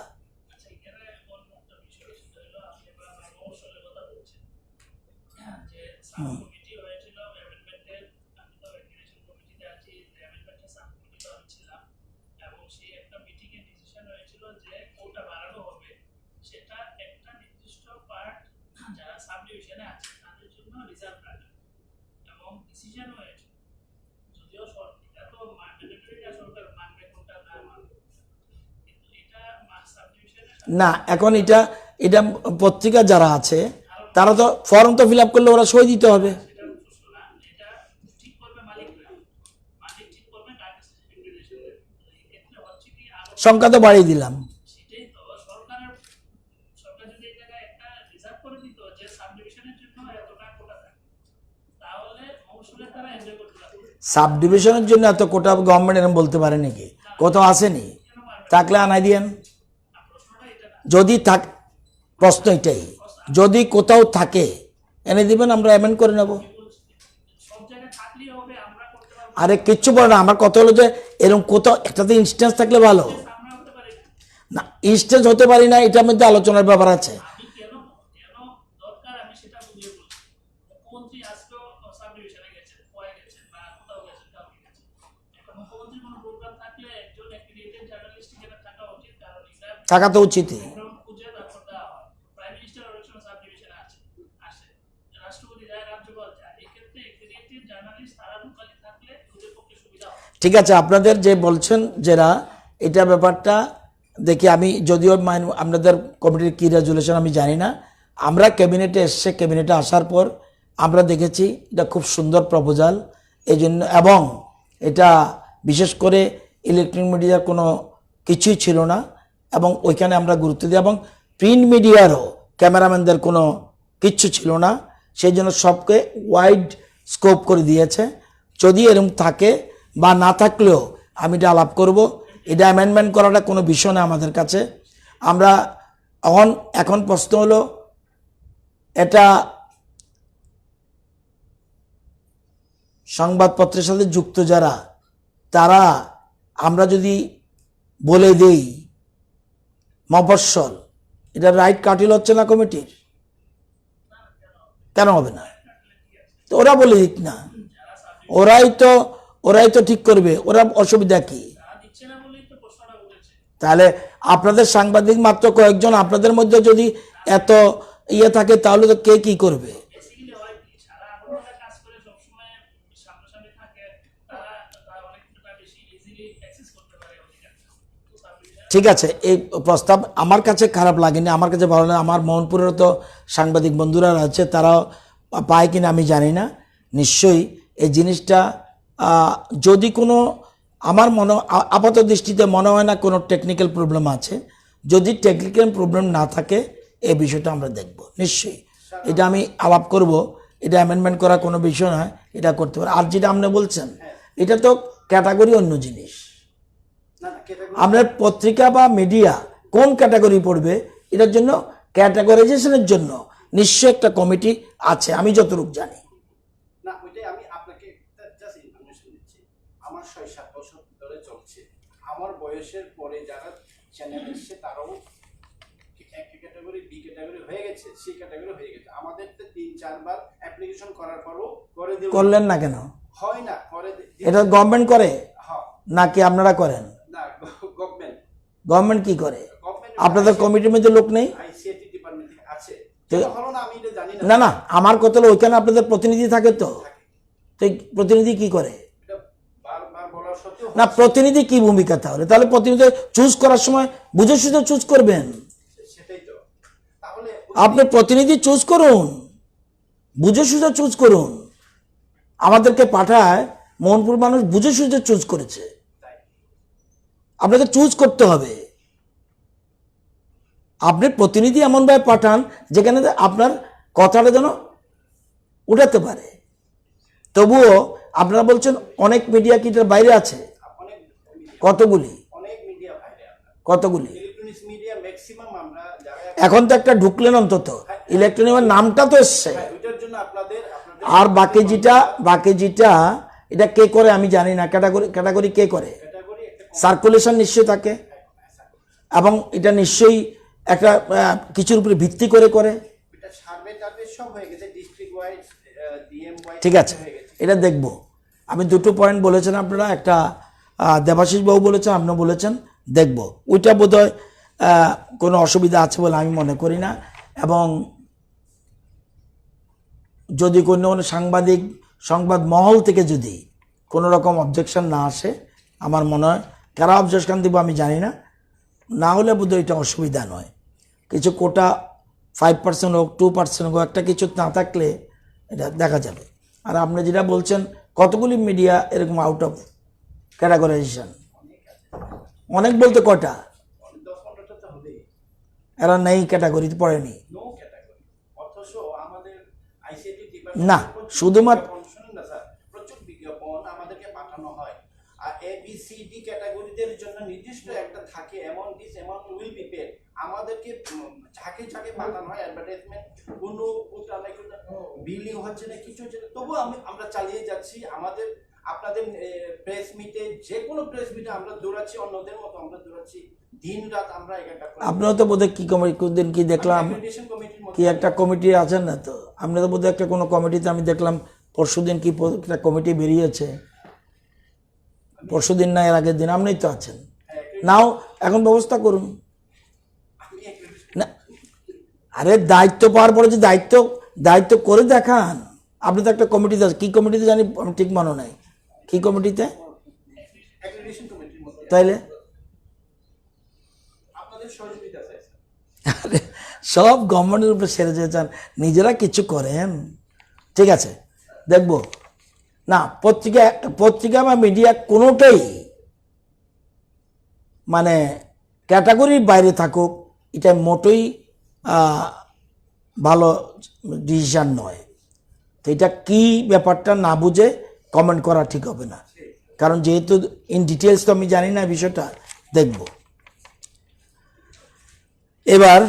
না, এখন এটা পত্রিকা যারা আছে তারা তো ফর্ম তো ফিল আপ করলে ওরা সই দিতে হবে। সংখ্যা তো বাড়িয়ে দিলাম। সাব ডিভিশনের জন্য এত কোটা গভর্নমেন্ট এরকম বলতে পারে নাকি? কোথাও আসেনি, থাকলে আনাই দিয়েন। যদি থাক, প্রশ্ন এটাই, যদি কোথাও থাকে এনে দিবেন, আমরা অ্যামেন্ড করে নেব। আরে কিচ্ছু বলে না, আমার কথা হলো যে এরকম কোথাও একটাতে ইনস্ট্যান্স থাকলে ভালো না। ইনস্ট্যান্স হতে পারি না, এটার মধ্যে আলোচনার ব্যাপার আছে। থাকা তো উচিতই। ঠিক আছে, আপনাদের যে বলছেন যারা, এটা ব্যাপারটা দেখি, আমি যদিও আপনাদের কমিটির কী রেজুলেশন আমি জানি না, আমরা ক্যাবিনেটে এসছে, ক্যাবিনেটে আসার পর আমরা দেখেছি এটা খুব সুন্দর প্রপোজাল, এই জন্য, এবং এটা বিশেষ করে ইলেকট্রনিক মিডিয়ার কোনো কিছুই ছিল না, এবং ওইখানে আমরা গুরুত্ব দিই, এবং প্রিন্ট মিডিয়ারও ক্যামেরাম্যানদের কোনো কিচ্ছু ছিল না, সেই জন্য সবকে ওয়াইড স্কোপ করে দিয়েছে। যদি এরকম থাকে বা না থাকলেও আমি এটা আলাপ করব। এটা অ্যামেন্ডমেন্ট করাটা কোনো বিষয় না আমাদের কাছে। আমরা এখন প্রশ্ন হলো, এটা সংবাদপত্রের সাথে যুক্ত যারা, তারা আমরা যদি বলে দেই মফস্বল, এটা রাইট কাটিল হচ্ছে না কমিটির? কেন হবে না? তো ওরা বলে দিক না, ওরাই তো ঠিক করবে, ওরা অসুবিধা কি? তাহলে আপনাদের সাংবাদিক মাত্র কয়েকজন, আপনাদের মধ্যে যদি এত ইয়ে থাকে তাহলে তো কে কি করবে? ঠিক আছে, এই প্রস্তাব আমার কাছে খারাপ লাগেনি, আমার কাছে ভালো লাগে। আমার মোহনপুরেরও তো সাংবাদিক বন্ধুরা আছে, তারাও পায় কিনা আমি জানি না। নিশ্চয়ই এই জিনিসটা যদি কোনো, আমার আপাত দৃষ্টিতে মনে হয় না কোনো টেকনিক্যাল প্রবলেম আছে। যদি টেকনিক্যাল প্রবলেম না থাকে এই বিষয়টা আমরা দেখব নিশ্চয়ই। এটা আমি আলাপ করব, এটা অ্যামেন্ডমেন্ট করা কোনো বিষয় নয়, এটা করতে পারে। আর যেটা আপনি বলছেন, এটা তো ক্যাটাগরি অন্য জিনিস। আপনার পত্রিকা বা মিডিয়া কোন ক্যাটাগরি পড়বে, এটার জন্য ক্যাটাগরাইজেশনের জন্য নিশ্চয়ই একটা কমিটি আছে, আমি যতটুকু জানি। না, ওইটাই আমি আপনাকে জাস্ট ইনফরমেশন দিচ্ছি। আমার ৬-৭ বছর ধরে চলছে। আমার বয়সের পরে যারা চ্যানেল এসছে তারাও এক ক্যাটাগরি, বি ক্যাটাগরি হয়ে গেছে, সি ক্যাটাগরি হয়ে গেছে। আমাদের তো ৩-৪ বার অ্যাপ্লিকেশন করার পরও করে দিল। করলেন না কেন? হয় না, করে এটা গভর্নমেন্ট করে হ্যাঁ, নাকি আপনারা করেন? না, গভর্নমেন্ট কি করে? গভর্নমেন্ট আপনাদের কমিটির মধ্যে লোক নেই? আইসিটি ডিপার্টমেন্ট আছে। তো- হলো না, আমি এটা জানি না না, আমার কথা হলো ওইখানে আপনাদের প্রতিনিধি থাকে তো, তো এই প্রতিনিধি কি করে? এটা বারবার বলার সত্ত্বেও না, প্রতিনিধি কি ভূমিকা তাহলে? তাহলে প্রতিনিধি চুজ করার সময় বুঝে সুঝে চুজ করবেন। সেটাই তো। তাহলে আপনি প্রতিনিধি চুজ করুন, বুঝে সুঝে চুজ করুন। আমাদেরকে পাঠায়, মোহনপুর মানুষ বুঝে সুঝে চুজ করেছে, আপনাকে চুজ করতে হবে। আপনি প্রতিনিধি এমনভাবে পাঠান যেখানে আপনার কথাটা যেন উঠাতে পারে। তবুও আপনারা বলছেন অনেক মিডিয়া কি এটার বাইরে আছে? অনেক কতগুলি? অনেক মিডিয়া বাইরে, কতগুলি? ইলেকট্রনিক্স মিডিয়া ম্যাক্সিমাম আমরা যারা এখন তো একটা ঢুকলেন, অন্তত ইলেকট্রনিক নামটা তো এসছে। ওইটার জন্য আপনাদের আর বাকি যেটা এটা কে করে আমি জানি না। ক্যাটাগরি কে করে? ক্যাটাগরি একটা সার্কুলেশন নিশ্চয়ই থাকে, এবং এটা নিশ্চয়ই একটা কিছুর উপরে ভিত্তি করে করে। এটা সার্ভে টার্ভে সব হয়ে গেছে, ডিস্ট্রিক্ট ওয়াইজ, ডিএম ওয়াইজ ঠিক আছে, হয়ে গেছে। এটা দেখব। আমি দুটো পয়েন্ট বলেছেন আপনারা, একটা দেবাশিস বাবু বলেছেন, আপনি বলেছেন, দেখব। ওইটা বোধহয় কোনো অসুবিধা আছে বলে আমি মনে করি না। এবং যদি কোনো সংবাদ মহল থেকে যদি কোনো রকম অবজেকশন না আসে, আমার মনে হয়, কারা অবজেকশন দিব আমি জানি না, না হলে বোধহয় এটা অসুবিধা নয়। কিছু কোটা 5% হোক, 2% হোক, একটা কিছু না থাকলে এটা দেখা যাবে। আর আপনি যেটা বলছেন, কতগুলি মিডিয়া এরকম আউট অফ ক্যাটাগরাইজেশন? অনেক বলতে কয়টা? 10-15টা তো হবেই এরা নেই, ক্যাটাগরিতে পড়েনি। No category. অথচ আমাদের আইসিটি না, ডিপার্টমেন্ট শুধুমাত্র শুনুন না স্যার, প্রচুর বিজ্ঞাপন আমাদেরকে পাঠানো হয়। আর এ বি সি ডি ক্যাটাগরিদের জন্য নির্দিষ্ট একটা থাকে, amount this amount will be paid. আমাদেরকে ঝাঁকে ঝাঁকে পাঠানো হয় অ্যাডভার্টাইজমেন্ট, কোনো বিলিং হচ্ছে না, কিছু হচ্ছে না, তবুও আমরা চালিয়ে যাচ্ছি। আমাদের আপনাদের প্রেস মিটে, যে কোনো প্রেস মিটে আমরা দৌড়াচ্ছি, অন্যদের মতো আমরা দৌড়াচ্ছি, দিন রাত আমরা একাকার করে। আপনারা তো বোধহয় কি দিন কি দেখলাম, অ্যাক্রিডিটেশন কমিটির মধ্যে কি একটা কমিটি আছেন না তো? আপনাদের বোধহয় একটা কোনো কমিটিতে আমি দেখলাম পরশুদিন কি একটা কমিটি বেরিয়েছে, পরশুদিন না এর আগের দিন, আপনিই তো আছেন। নাও এখন ব্যবস্থা করুন আমি accreditation না। আরে দায়িত্ব পাওয়ার পরে যে দায়িত্ব করে দেখান। আপনি তো একটা কমিটিতে আছেন, কি কমিটিতে জানি আমি ঠিক মনে নাই, কি কমিটিতে? অ্যাক্রিডিটেশন কমিটির মধ্যে তাইলে আপনাদের সহযোগিতা চাই স্যার। আরে সব গভর্নমেন্টের উপরে সেরে যেতে চান, নিজেরা কিছু করেন। ঠিক আছে, দেখব। না, পত্রিকা বা মিডিয়া কোনোটাই মানে ক্যাটাগরির বাইরে থাকুক, এটা মোটেই ভালো ডিসিশন নয়। তো এটা কি ব্যাপারটা না বুঝে কমেন্ট করা ঠিক হবে না। কারণ যেহেতু ইন ডিটেলস তো আমি জানি না বিষয়টা, দেখব। এবার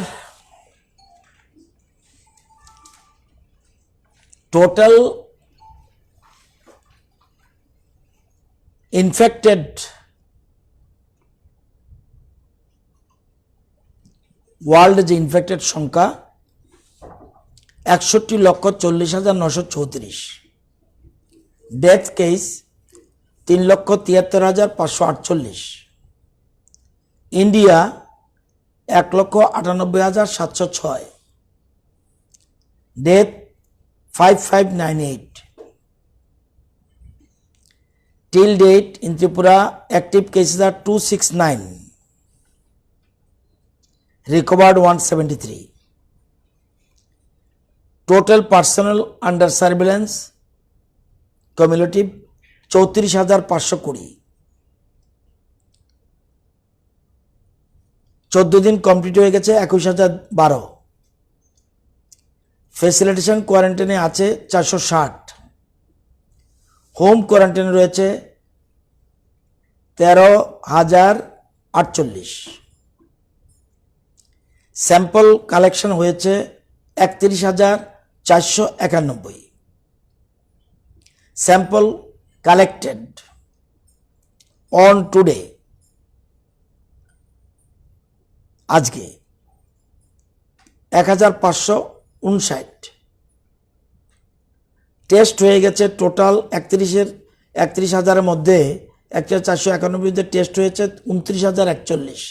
টোটাল ইনফেক্টেড ওয়ার্ল্ডে যে ইনফেক্টেড সংখ্যা 61,40,934। Death case 3,73,548। India 1,98,706। Death 5598। Till date in Tripura, active cases are 269. Recovered 173. Total personnel under surveillance cumulative 34,520। 14 দিন কমপ্লিট হয়ে গেছে 21,012। ফেসিলিটেশন কোয়ারেন্টাইনে আছে 460। হোম কোয়ারেন্টাইনে রয়েছে 13,048। স্যাম্পল কালেকশন হয়েছে 31,491। স্যাম্পল কালেক্টেড অন টুডে, আজকে 1,559। টেস্ট হয়ে গেছে টোটাল 31,000-এর মধ্যে 1,491 টেস্ট হয়েছে 29,041।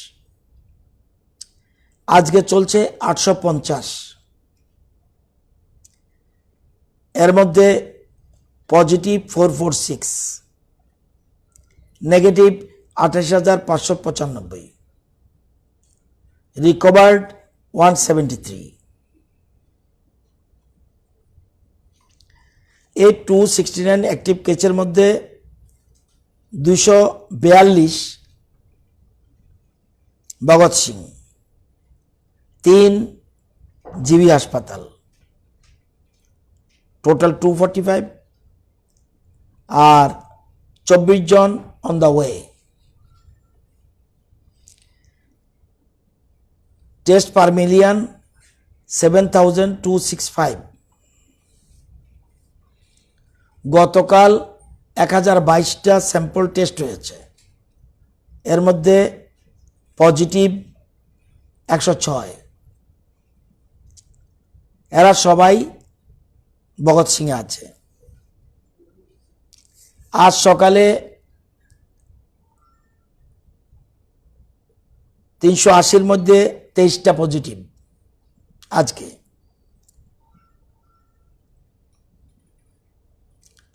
আজকে চলছে 850। এর মধ্যে পজিটিভ 446, নেগেটিভ 28,595, রিকভার্ড 173। এই 269 অ্যাক্টিভ কেসের মধ্যে 242 ভগৎ সিং, 3 জিবি হাসপাতাল, টোটাল 245, আর 24 জন on the way. Test per million 7,265। গতকাল 1022টা স্যাম্পল টেস্ট হয়েছে, এর মধ্যে পজিটিভ 106। এরা সবাই ভগৎ সিংয়ে আছে। আজ সকালে 380-র মধ্যে 23টা পজিটিভ। আজকে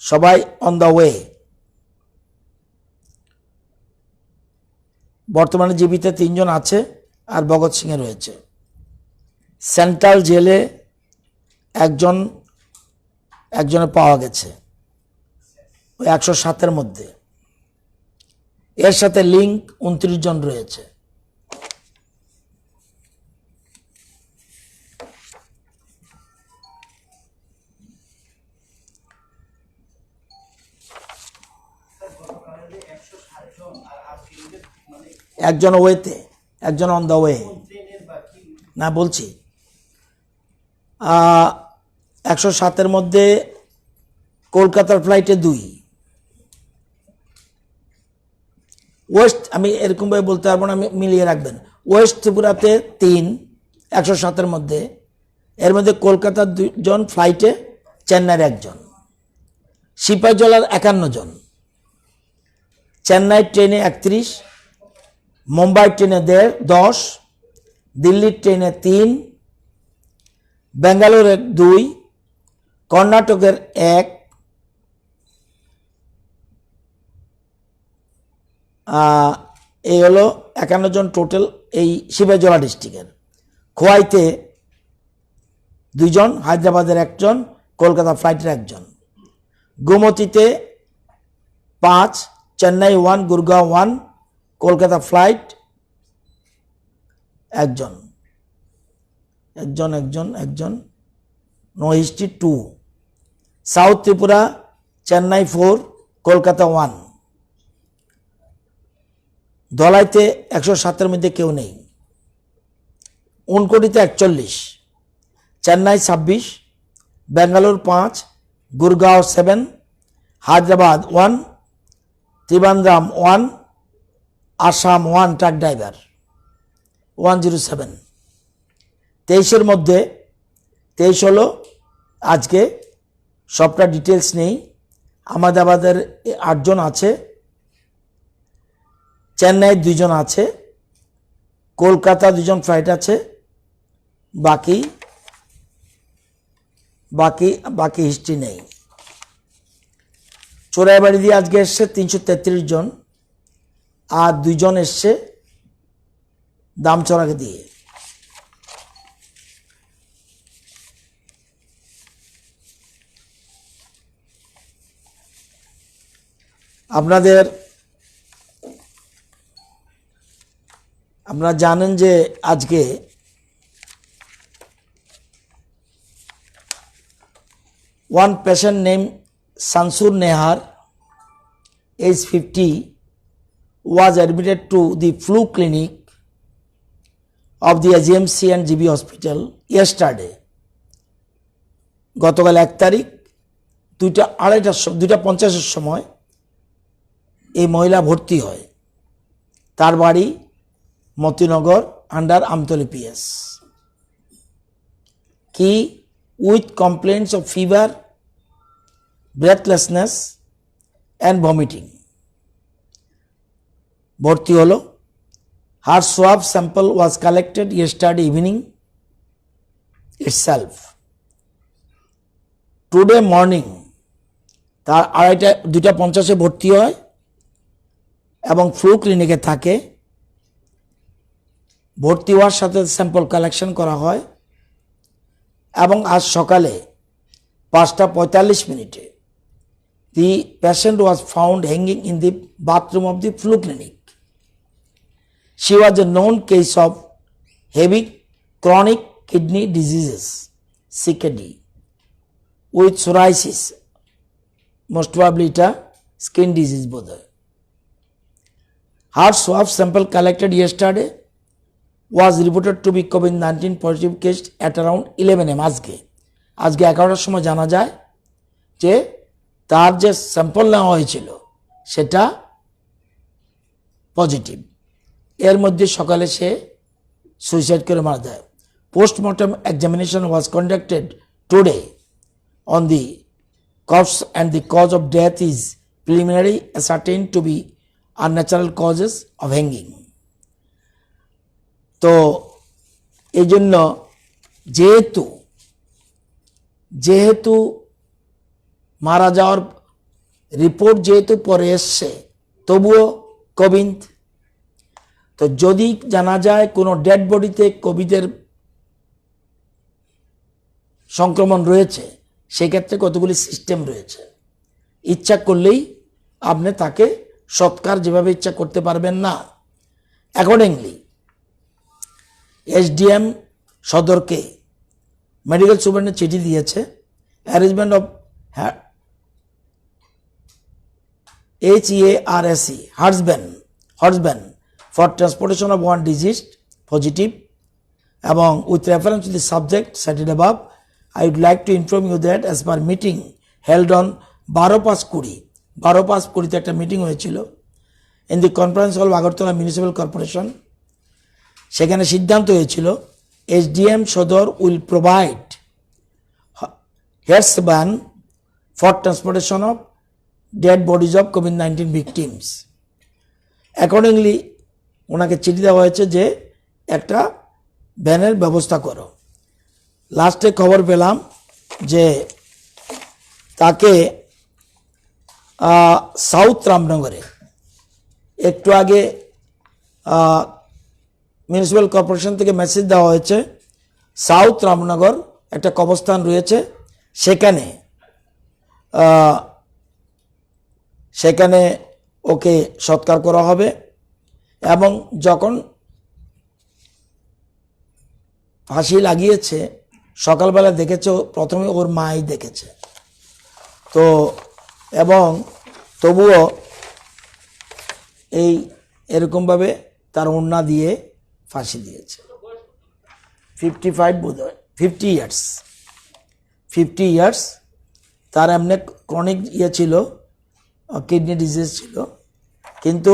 সবাই অন দ্য ওয়ে। বর্তমানে জীবিত 3 জন আছে আর ভগৎ সিংয়ে রয়েছে। সেন্ট্রাল জেলে একজনে পাওয়া গেছে ওই 107-এর মধ্যে। এর সাথে লিঙ্ক 29 জন রয়েছে। একজন ওয়েতে, একজন অন দ্য ওয়ে। না বলছি 107-এর মধ্যে কলকাতার ফ্লাইটে 2। ওয়েস্ট, আমি এরকমভাবে বলতে পারবো না, আমি মিলিয়ে রাখবেন। ওয়েস্ট ত্রিপুরাতে 3 107-এর মধ্যে। এর মধ্যে কলকাতার 2 জন ফ্লাইটে, চেন্নাইয়ের 1 জন, সিপাহীজলার 51 জন, চেন্নাই ট্রেনে 31, মুম্বাই ট্রেনে 10, দিল্লির ট্রেনে 3, বেঙ্গালোরের 2, কর্ণাটকের 1, এই হলো 51 জন টোটাল এই সিপাহীজলা ডিস্ট্রিক্টের। খোয়াইতে 2 জন, হায়দ্রাবাদের 1 জন, কলকাতা ফ্লাইটের 1 জন। গোমতীতে 5, চেন্নাই 1, গুরগাঁও 1, কলকাতা ফ্লাইট 1 জন, no history 2। South Tripura Chennai 4, Kolkata 1, ধলাইতে 107-এর মধ্যে কেউ নেই, উনকোটিতে 41, চেন্নাই 26, বেঙ্গালুরু 5, গুরগাঁও 7, হায়দ্রাবাদ 1, ত্রিবান্দ্রাম 1, আসাম 1 ট্রাক ড্রাইভার 107। 23-এর মধ্যে 23 হলো আজকে, সবটা ডিটেলস নেই। আহমেদাবাদের 8 জন আছে, চেন্নাইয়ের 2 জন আছে, কলকাতা 2 জন ফ্লাইট আছে, বাকি বাকি বাকি হিস্ট্রি নেই। চোরাইবাড়ি দিয়ে আজকে এসছে 333 জন, আর 2 জন এসছে দামচড়াকে দিয়ে। আপনারা জানেন যে আজকে one patient named Sansur Nehar, age 50, was admitted to the flu clinic of the AGMC and GB hospital yesterday. গতকাল 1 তারিখ 2:50 সময় এই মহিলা ভর্তি হয়। তার বাড়ি মতিনগর আন্ডার আমতলী PS। কি with complaints of fever, breathlessness and vomiting ভর্তি হলো। Her swab sample was collected yesterday evening itself. Today morning তার 2:50 ভর্তি হয় এবং ফ্লু ক্লিনিকে থাকে। ভর্তি হওয়ার সাথে স্যাম্পল কালেকশন করা হয় এবং আজ সকালে 5:45 the patient was found hanging in the bathroom of the flu clinic. She was a known case of heavy chronic kidney diseases CKD with psoriasis, most probably এটা skin disease বোধহয়। Her swab sample collected yesterday was reported to be COVID-19 positive case at around 11 am আজকে 11টার সময় জানা যায় যে তার যে স্যাম্পল নেওয়া হয়েছিল সেটা পজিটিভ। এর মধ্যে সকালে সে সুইসাইড করে মারা যায়। Post-mortem examination was conducted today on the corpse and the cause of death is preliminary ascertained to be unnatural causes of hanging. তো এই জন্য যেহেতু মারা যাওয়ার রিপোর্ট যেহেতু পরে এসছে তবুও কোভিড, তো যদি জানা যায় কোনো ডেড বডিতে কোভিডের সংক্রমণ রয়েছে সেক্ষেত্রে কতগুলি সিস্টেম রয়েছে। ইচ্ছা করলেই আপনি তাকে সৎকার যেভাবে ইচ্ছা করতে পারবেন না। অ্যাকর্ডিংলি SDM সদরকে মেডিকেল সুপারিনটেন্ডেন্ট চিঠি দিয়েছে। Arrangement of HEARSE hearse van for transportation of one deceased positive এবং with reference to the subject cited above I would like to inform you that as per meeting held on 12/5/20 একটা মিটিং হয়েছিল in the conference hall Agartala municipal corporation. সেখানে সিদ্ধান্ত হয়েছিল SDM Sadar will provide hearse van for transportation of dead bodies of COVID-19 victims. Accordingly ওনাকে চিঠি দেওয়া হয়েছে যে একটা ভ্যানের ব্যবস্থা করো। লাস্টে খবর পেলাম যে তাকে সাউথ রামনগরে একটু আগে মিউনিসিপ্যাল কর্পোরেশন থেকে মেসেজ দেওয়া হয়েছে সাউথ রামনগর একটা কবরস্থান রয়েছে, সেখানে ওকে সৎকার করা হবে এবং যখন ফাঁসি লাগিয়েছে সকালবেলা দেখেছে প্রথমে ওর মাই দেখেছে। তো এবং তবুও এই এরকমভাবে তার ওড়না দিয়ে ফাঁসি দিয়েছে। 55 বোধ হয়, 50 ইয়ার্স। তার এমনি ক্রনিক ছিল, কিডনি ডিজিজ ছিল, কিন্তু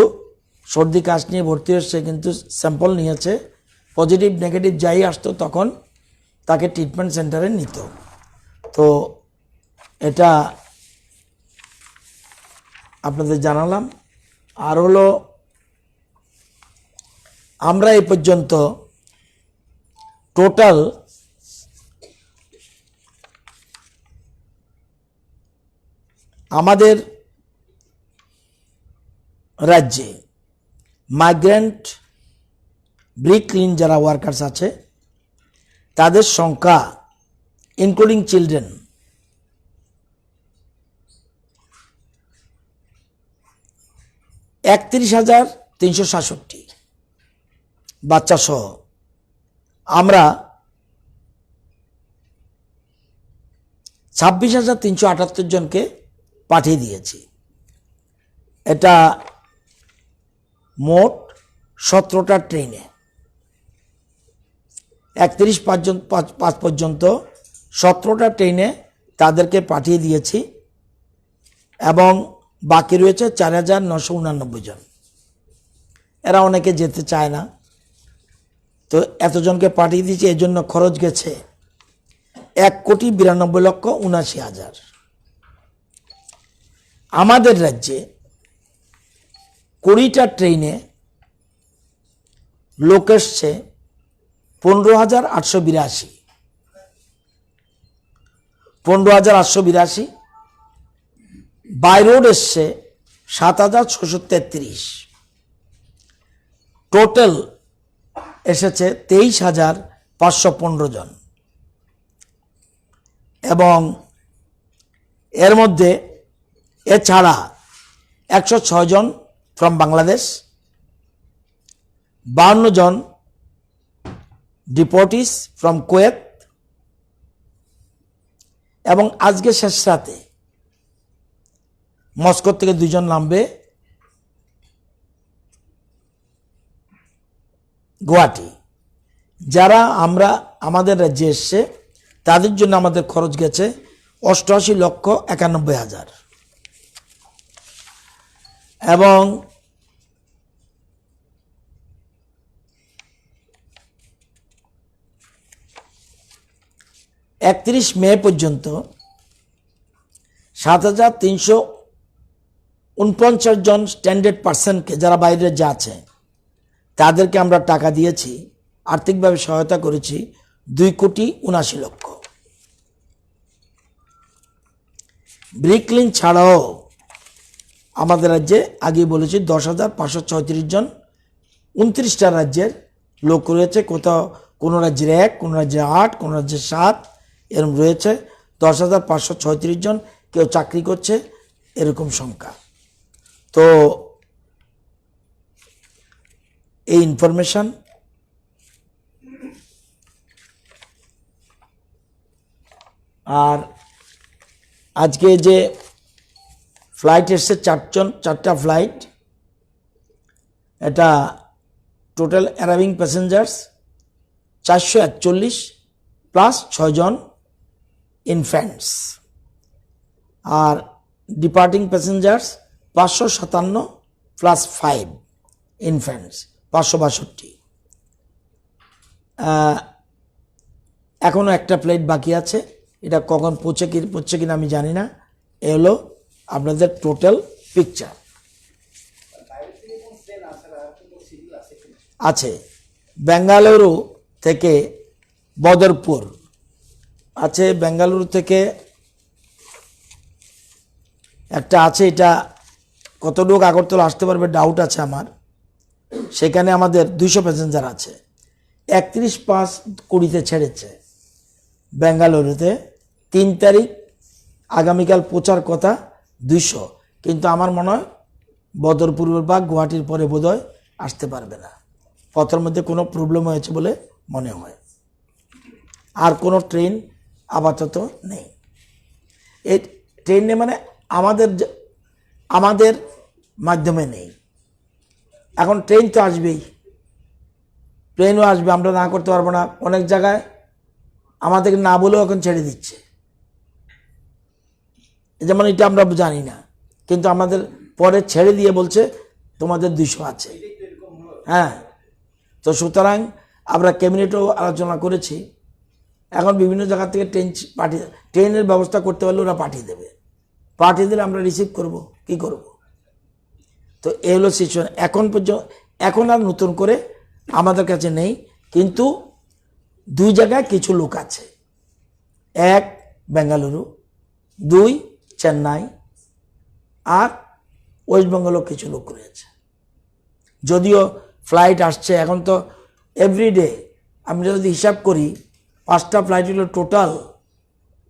সর্দি কাশ নিয়ে ভর্তি হচ্ছে, কিন্তু স্যাম্পল নিয়েছে, পজিটিভ নেগেটিভ যাই আসতো তখন তাকে ট্রিটমেন্ট সেন্টারে নিত। তো এটা আপনাদের জানালাম। আর হলো, আমরা এই পর্যন্ত টোটাল আমাদের রাজ্যে মাইগ্রেন্ট ব্রিকলিন যারা ওয়ার্কার্স আছে তাদের সংখ্যা ইনক্লুডিং চিলড্রেন 31,367 বাচ্চা সহ আমরা 26,378 জনকে পাঠিয়ে দিয়েছি। এটা মোট 17টা ট্রেনে 31/5 পর্যন্ত 17টা ট্রেনে তাদেরকে পাঠিয়ে দিয়েছি, এবং বাকি রয়েছে 4,989 জন। এরা অনেকে যেতে চায় না, তো এতজনকে পাঠিয়ে দিয়েছি। এই জন্য খরচ গেছে 1,92,79,000। আমাদের রাজ্যে 20টা ট্রেনে লোক এসছে 15,882, 15,882। বাই রোড এসছে 7,633। টোটাল এসেছে 23,515 জন, এবং এর মধ্যে এছাড়া 106 জন ফ্রম বাংলাদেশ, 52 জন ডিপোর্টিস ফ্রম কুয়েত, এবং আজকে শেষ রাতে মস্কো থেকে 2 জন নামবে গুয়াহাটি। যারা আমাদের রাজ্যে এসছে তাদের জন্য আমাদের খরচ গেছে 88,91,000, এবং মে পর্যন্ত 7,349 জন স্ট্যান্ডার্ড পার্সনকে, যারা বাইরে যা আছে তাদেরকে আমরা টাকা দিয়েছি, আর্থিকভাবে সহায়তা করেছি 2,79,00,000। ব্রিকলিন ছাড়াও আমাদের রাজ্যে আগে বলেছি 10,536 জন 29টা রাজ্যের লোক রয়েছে। কোনো রাজ্যের 1, কোনো রাজ্যের 8, কোনো রাজ্যের 7, এরকম রয়েছে। 10,536 জন কেউ চাকরি করছে, এরকম সংখ্যা। তো এই ইনফরমেশন আর আজকে যে ফ্লাইট এসছে 4টা ফ্লাইট, এটা টোটাল অ্যারাইভিং প্যাসেঞ্জার্স 441 প্লাস 6 জন ইনফ্যান্টস, আর ডিপার্টিং প্যাসেঞ্জার্স 557 প্লাস 5 ইনফ্যান্টস 562। এখনও একটা ফ্লাইট বাকি আছে, এটা কখন পৌঁছে কিনা আমি জানি না। এ হলো আপনাদের টোটাল পিকচার। আছে বেঙ্গালুরু থেকে বদরপুর আছে, বেঙ্গালুরু থেকে একটা আছে, এটা কতটুকু আগরতলা আসতে পারবে ডাউট আছে আমার। সেখানে আমাদের 200 প্যাসেঞ্জার আছে। 31/5/20 ছেড়েছে বেঙ্গালুরুতে, 3 তারিখ আগামীকাল পৌঁছার কথা 200, কিন্তু আমার মনে হয় বদরপুর বা গুয়াহাটির পরে বোধহয় আসতে পারবে না। পথের মধ্যে কোনো প্রবলেম হয়েছে বলে মনে হয়। আর কোনো ট্রেন আপাতত নেই। এই ট্রেন মানে আমাদের মাধ্যমে নেই। এখন ট্রেন তো আসবেই, ট্রেনও আসবে, আমরা না করতে পারবো না। অনেক জায়গায় আমাদেরকে না বলেও এখন ছেড়ে দিচ্ছে, যেমন এটা আমরা জানি না, কিন্তু আমাদের পরে ছেড়ে দিয়ে বলছে তোমাদের 200 আছে। হ্যাঁ, তো সুতরাং আমরা ক্যাবিনেটও আলোচনা করেছি, এখন বিভিন্ন জায়গা থেকে ট্রেনের ব্যবস্থা করতে পারলে ওরা পাঠিয়ে দেবে, পাঠিয়ে দিলে আমরা রিসিভ করব, কি করব। তো এই হলো সিচুয়েশন। এখন পর্যন্ত এখন আর নতুন করে আমাদের কাছে নেই, কিন্তু 2 জায়গায় কিছু লোক আছে, 1 বেঙ্গালুরু, 2 চেন্নাই, আর ওয়েস্ট বেঙ্গলও কিছু লোক রয়েছে। যদিও ফ্লাইট আসছে এখন, তো এভরিডে আমরা যদি হিসাব করি 5টা ফ্লাইট হলো টোটাল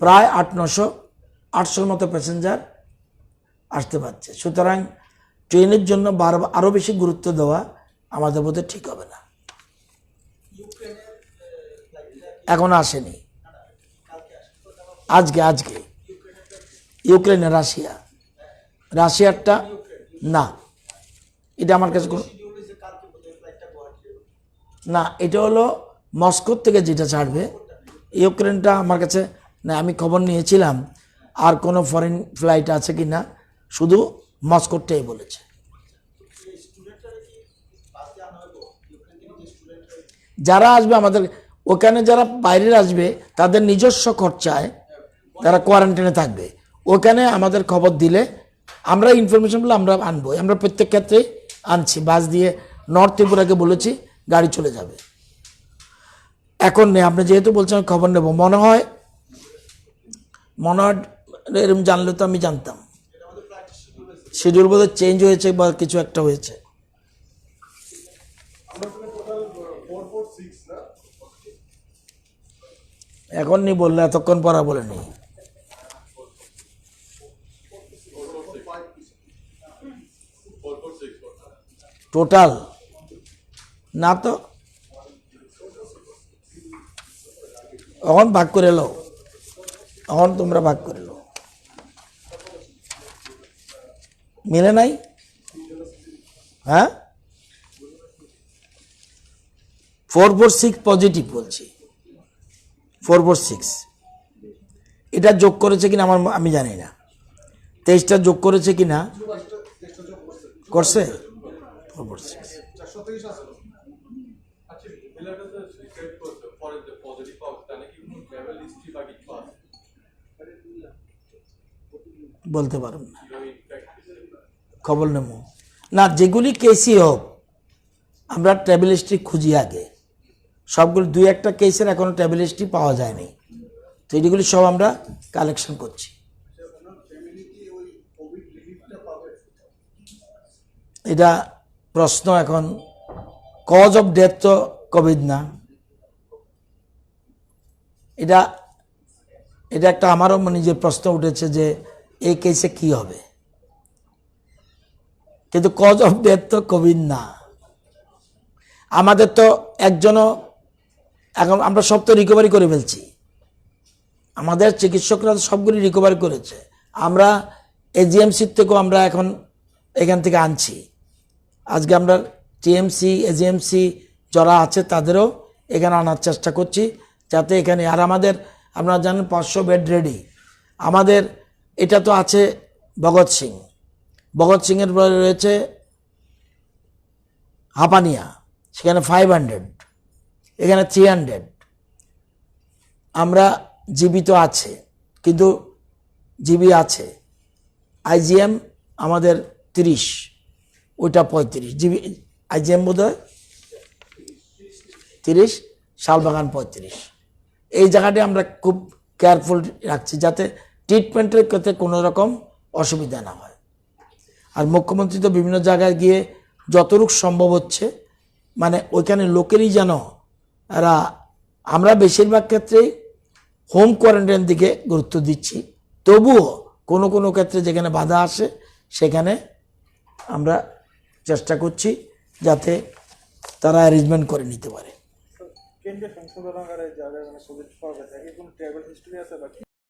প্রায় 800-900 মতো প্যাসেঞ্জার আসতে পারছে। সুতরাং ট্রেনের জন্য আরও বেশি গুরুত্ব দেওয়া আমাদের বোধহয় ঠিক হবে না। এখন আসেনি, আজকে ইউক্রেনে, রাশিয়ারটা না, এটা আমার কাছে না, এটা হলো মস্কো থেকে যেটা ছাড়বে। ইউক্রেনটা আমার কাছে না, আমি খবর নিয়েছিলাম আর কোনো ফরেন ফ্লাইট আছে কি না, শুধু মস্কোটাই বলেছে। যারা আসবে আমাদের ওখানে, যারা বাইরের আসবে তাদের নিজস্ব খরচায় তারা কোয়ারেন্টাইনে থাকবে, ওখানে আমাদের খবর দিলে আমরা ইনফরমেশনগুলো আমরা আনবো। আমরা প্রত্যেক ক্ষেত্রে আনছি, বাস দিয়ে নর্থ ত্রিপুরাকে বলেছি গাড়ি চলে যাবে। এখন নেই, আপনি যেহেতু বলছেন খবর নেব, মনে হয় এরকম জানলে তো আমি জানতাম। শিডিউল বোধহয় চেঞ্জ হয়েছে বা কিছু একটা হয়েছে। এখন নি বললে এতক্ষণ পরা বলে নেই। টোটাল না তো, এখন ভাগ করে লো, এখন তোমরা ভাগ করে লো, মিলে নাই। হ্যাঁ, 446 পজিটিভ বলছি, 446। এটা যোগ করেছে কিনা আমি জানি না, 23টা যোগ করেছে কিনা, করছে 446। বলতে পারব না, খবর নেব না। যেগুলি কেসই হোক আমরা ট্রাভেল হিস্ট্রি খুঁজি আগে, সবগুলো 2-1টা কেসের এখনো ট্রাভেল হিস্ট্রি পাওয়া যায়নি, তো এইগুলি সব আমরা কালেকশন করছি। এটা প্রশ্ন, এখন কজ অফ ডেথ তো কোভিড না, এটা একটা আমারও নিজের প্রশ্ন উঠেছে যে এই কেসে কি হবে, কিন্তু কজ অফ ডেথ তো কোভিড না। আমাদের তো একজনও, এখন আমরা সব তো রিকভারি করে ফেলছি, আমাদের চিকিৎসকরা তো সবগুলি রিকভারি করেছে। আমরা এজিএমসির থেকেও আমরা এখন এখান থেকে আনছি, আজকে আমরা টিএমসি এজিএমসি যারা আছে তাদেরও এখানে আনার চেষ্টা করছি, যাতে এখানে, আর আমাদের আপনারা জানেন 500 বেড রেডি। আমাদের এটা তো আছে ভগৎ সিংয়ের রয়েছে হাপানিয়া, সেখানে 500, এখানে 300। আমরা জিবি তো আছে, কিন্তু জিবি আছে, আইজিএম আমাদের 30, ওইটা 35 জিবি, আইজিএম বোধ হয় 30, শালবাগান 35। এই জায়গাটি আমরা খুব কেয়ারফুল রাখছি যাতে ট্রিটমেন্টের ক্ষেত্রে কোনো রকম অসুবিধা না হয়। আর মুখ্যমন্ত্রী তো বিভিন্ন জায়গায় গিয়ে যতটুকু সম্ভব হচ্ছে, মানে ওইখানে লোকেরই যেন এরা, আমরা বেশিরভাগ ক্ষেত্রেই হোম কোয়ারেন্টাইন দিকে গুরুত্ব দিচ্ছি, তবুও কোনো কোনো ক্ষেত্রে যেখানে বাধা আসে সেখানে আমরা চেষ্টা করছি যাতে তারা অ্যারেঞ্জমেন্ট করে নিতে পারে। কেন্দ্রীয় সংশোধনাগারে যারা কোভিড পাওয়া গেছে, কোনো ট্রাভেল হিস্ট্রি আছে?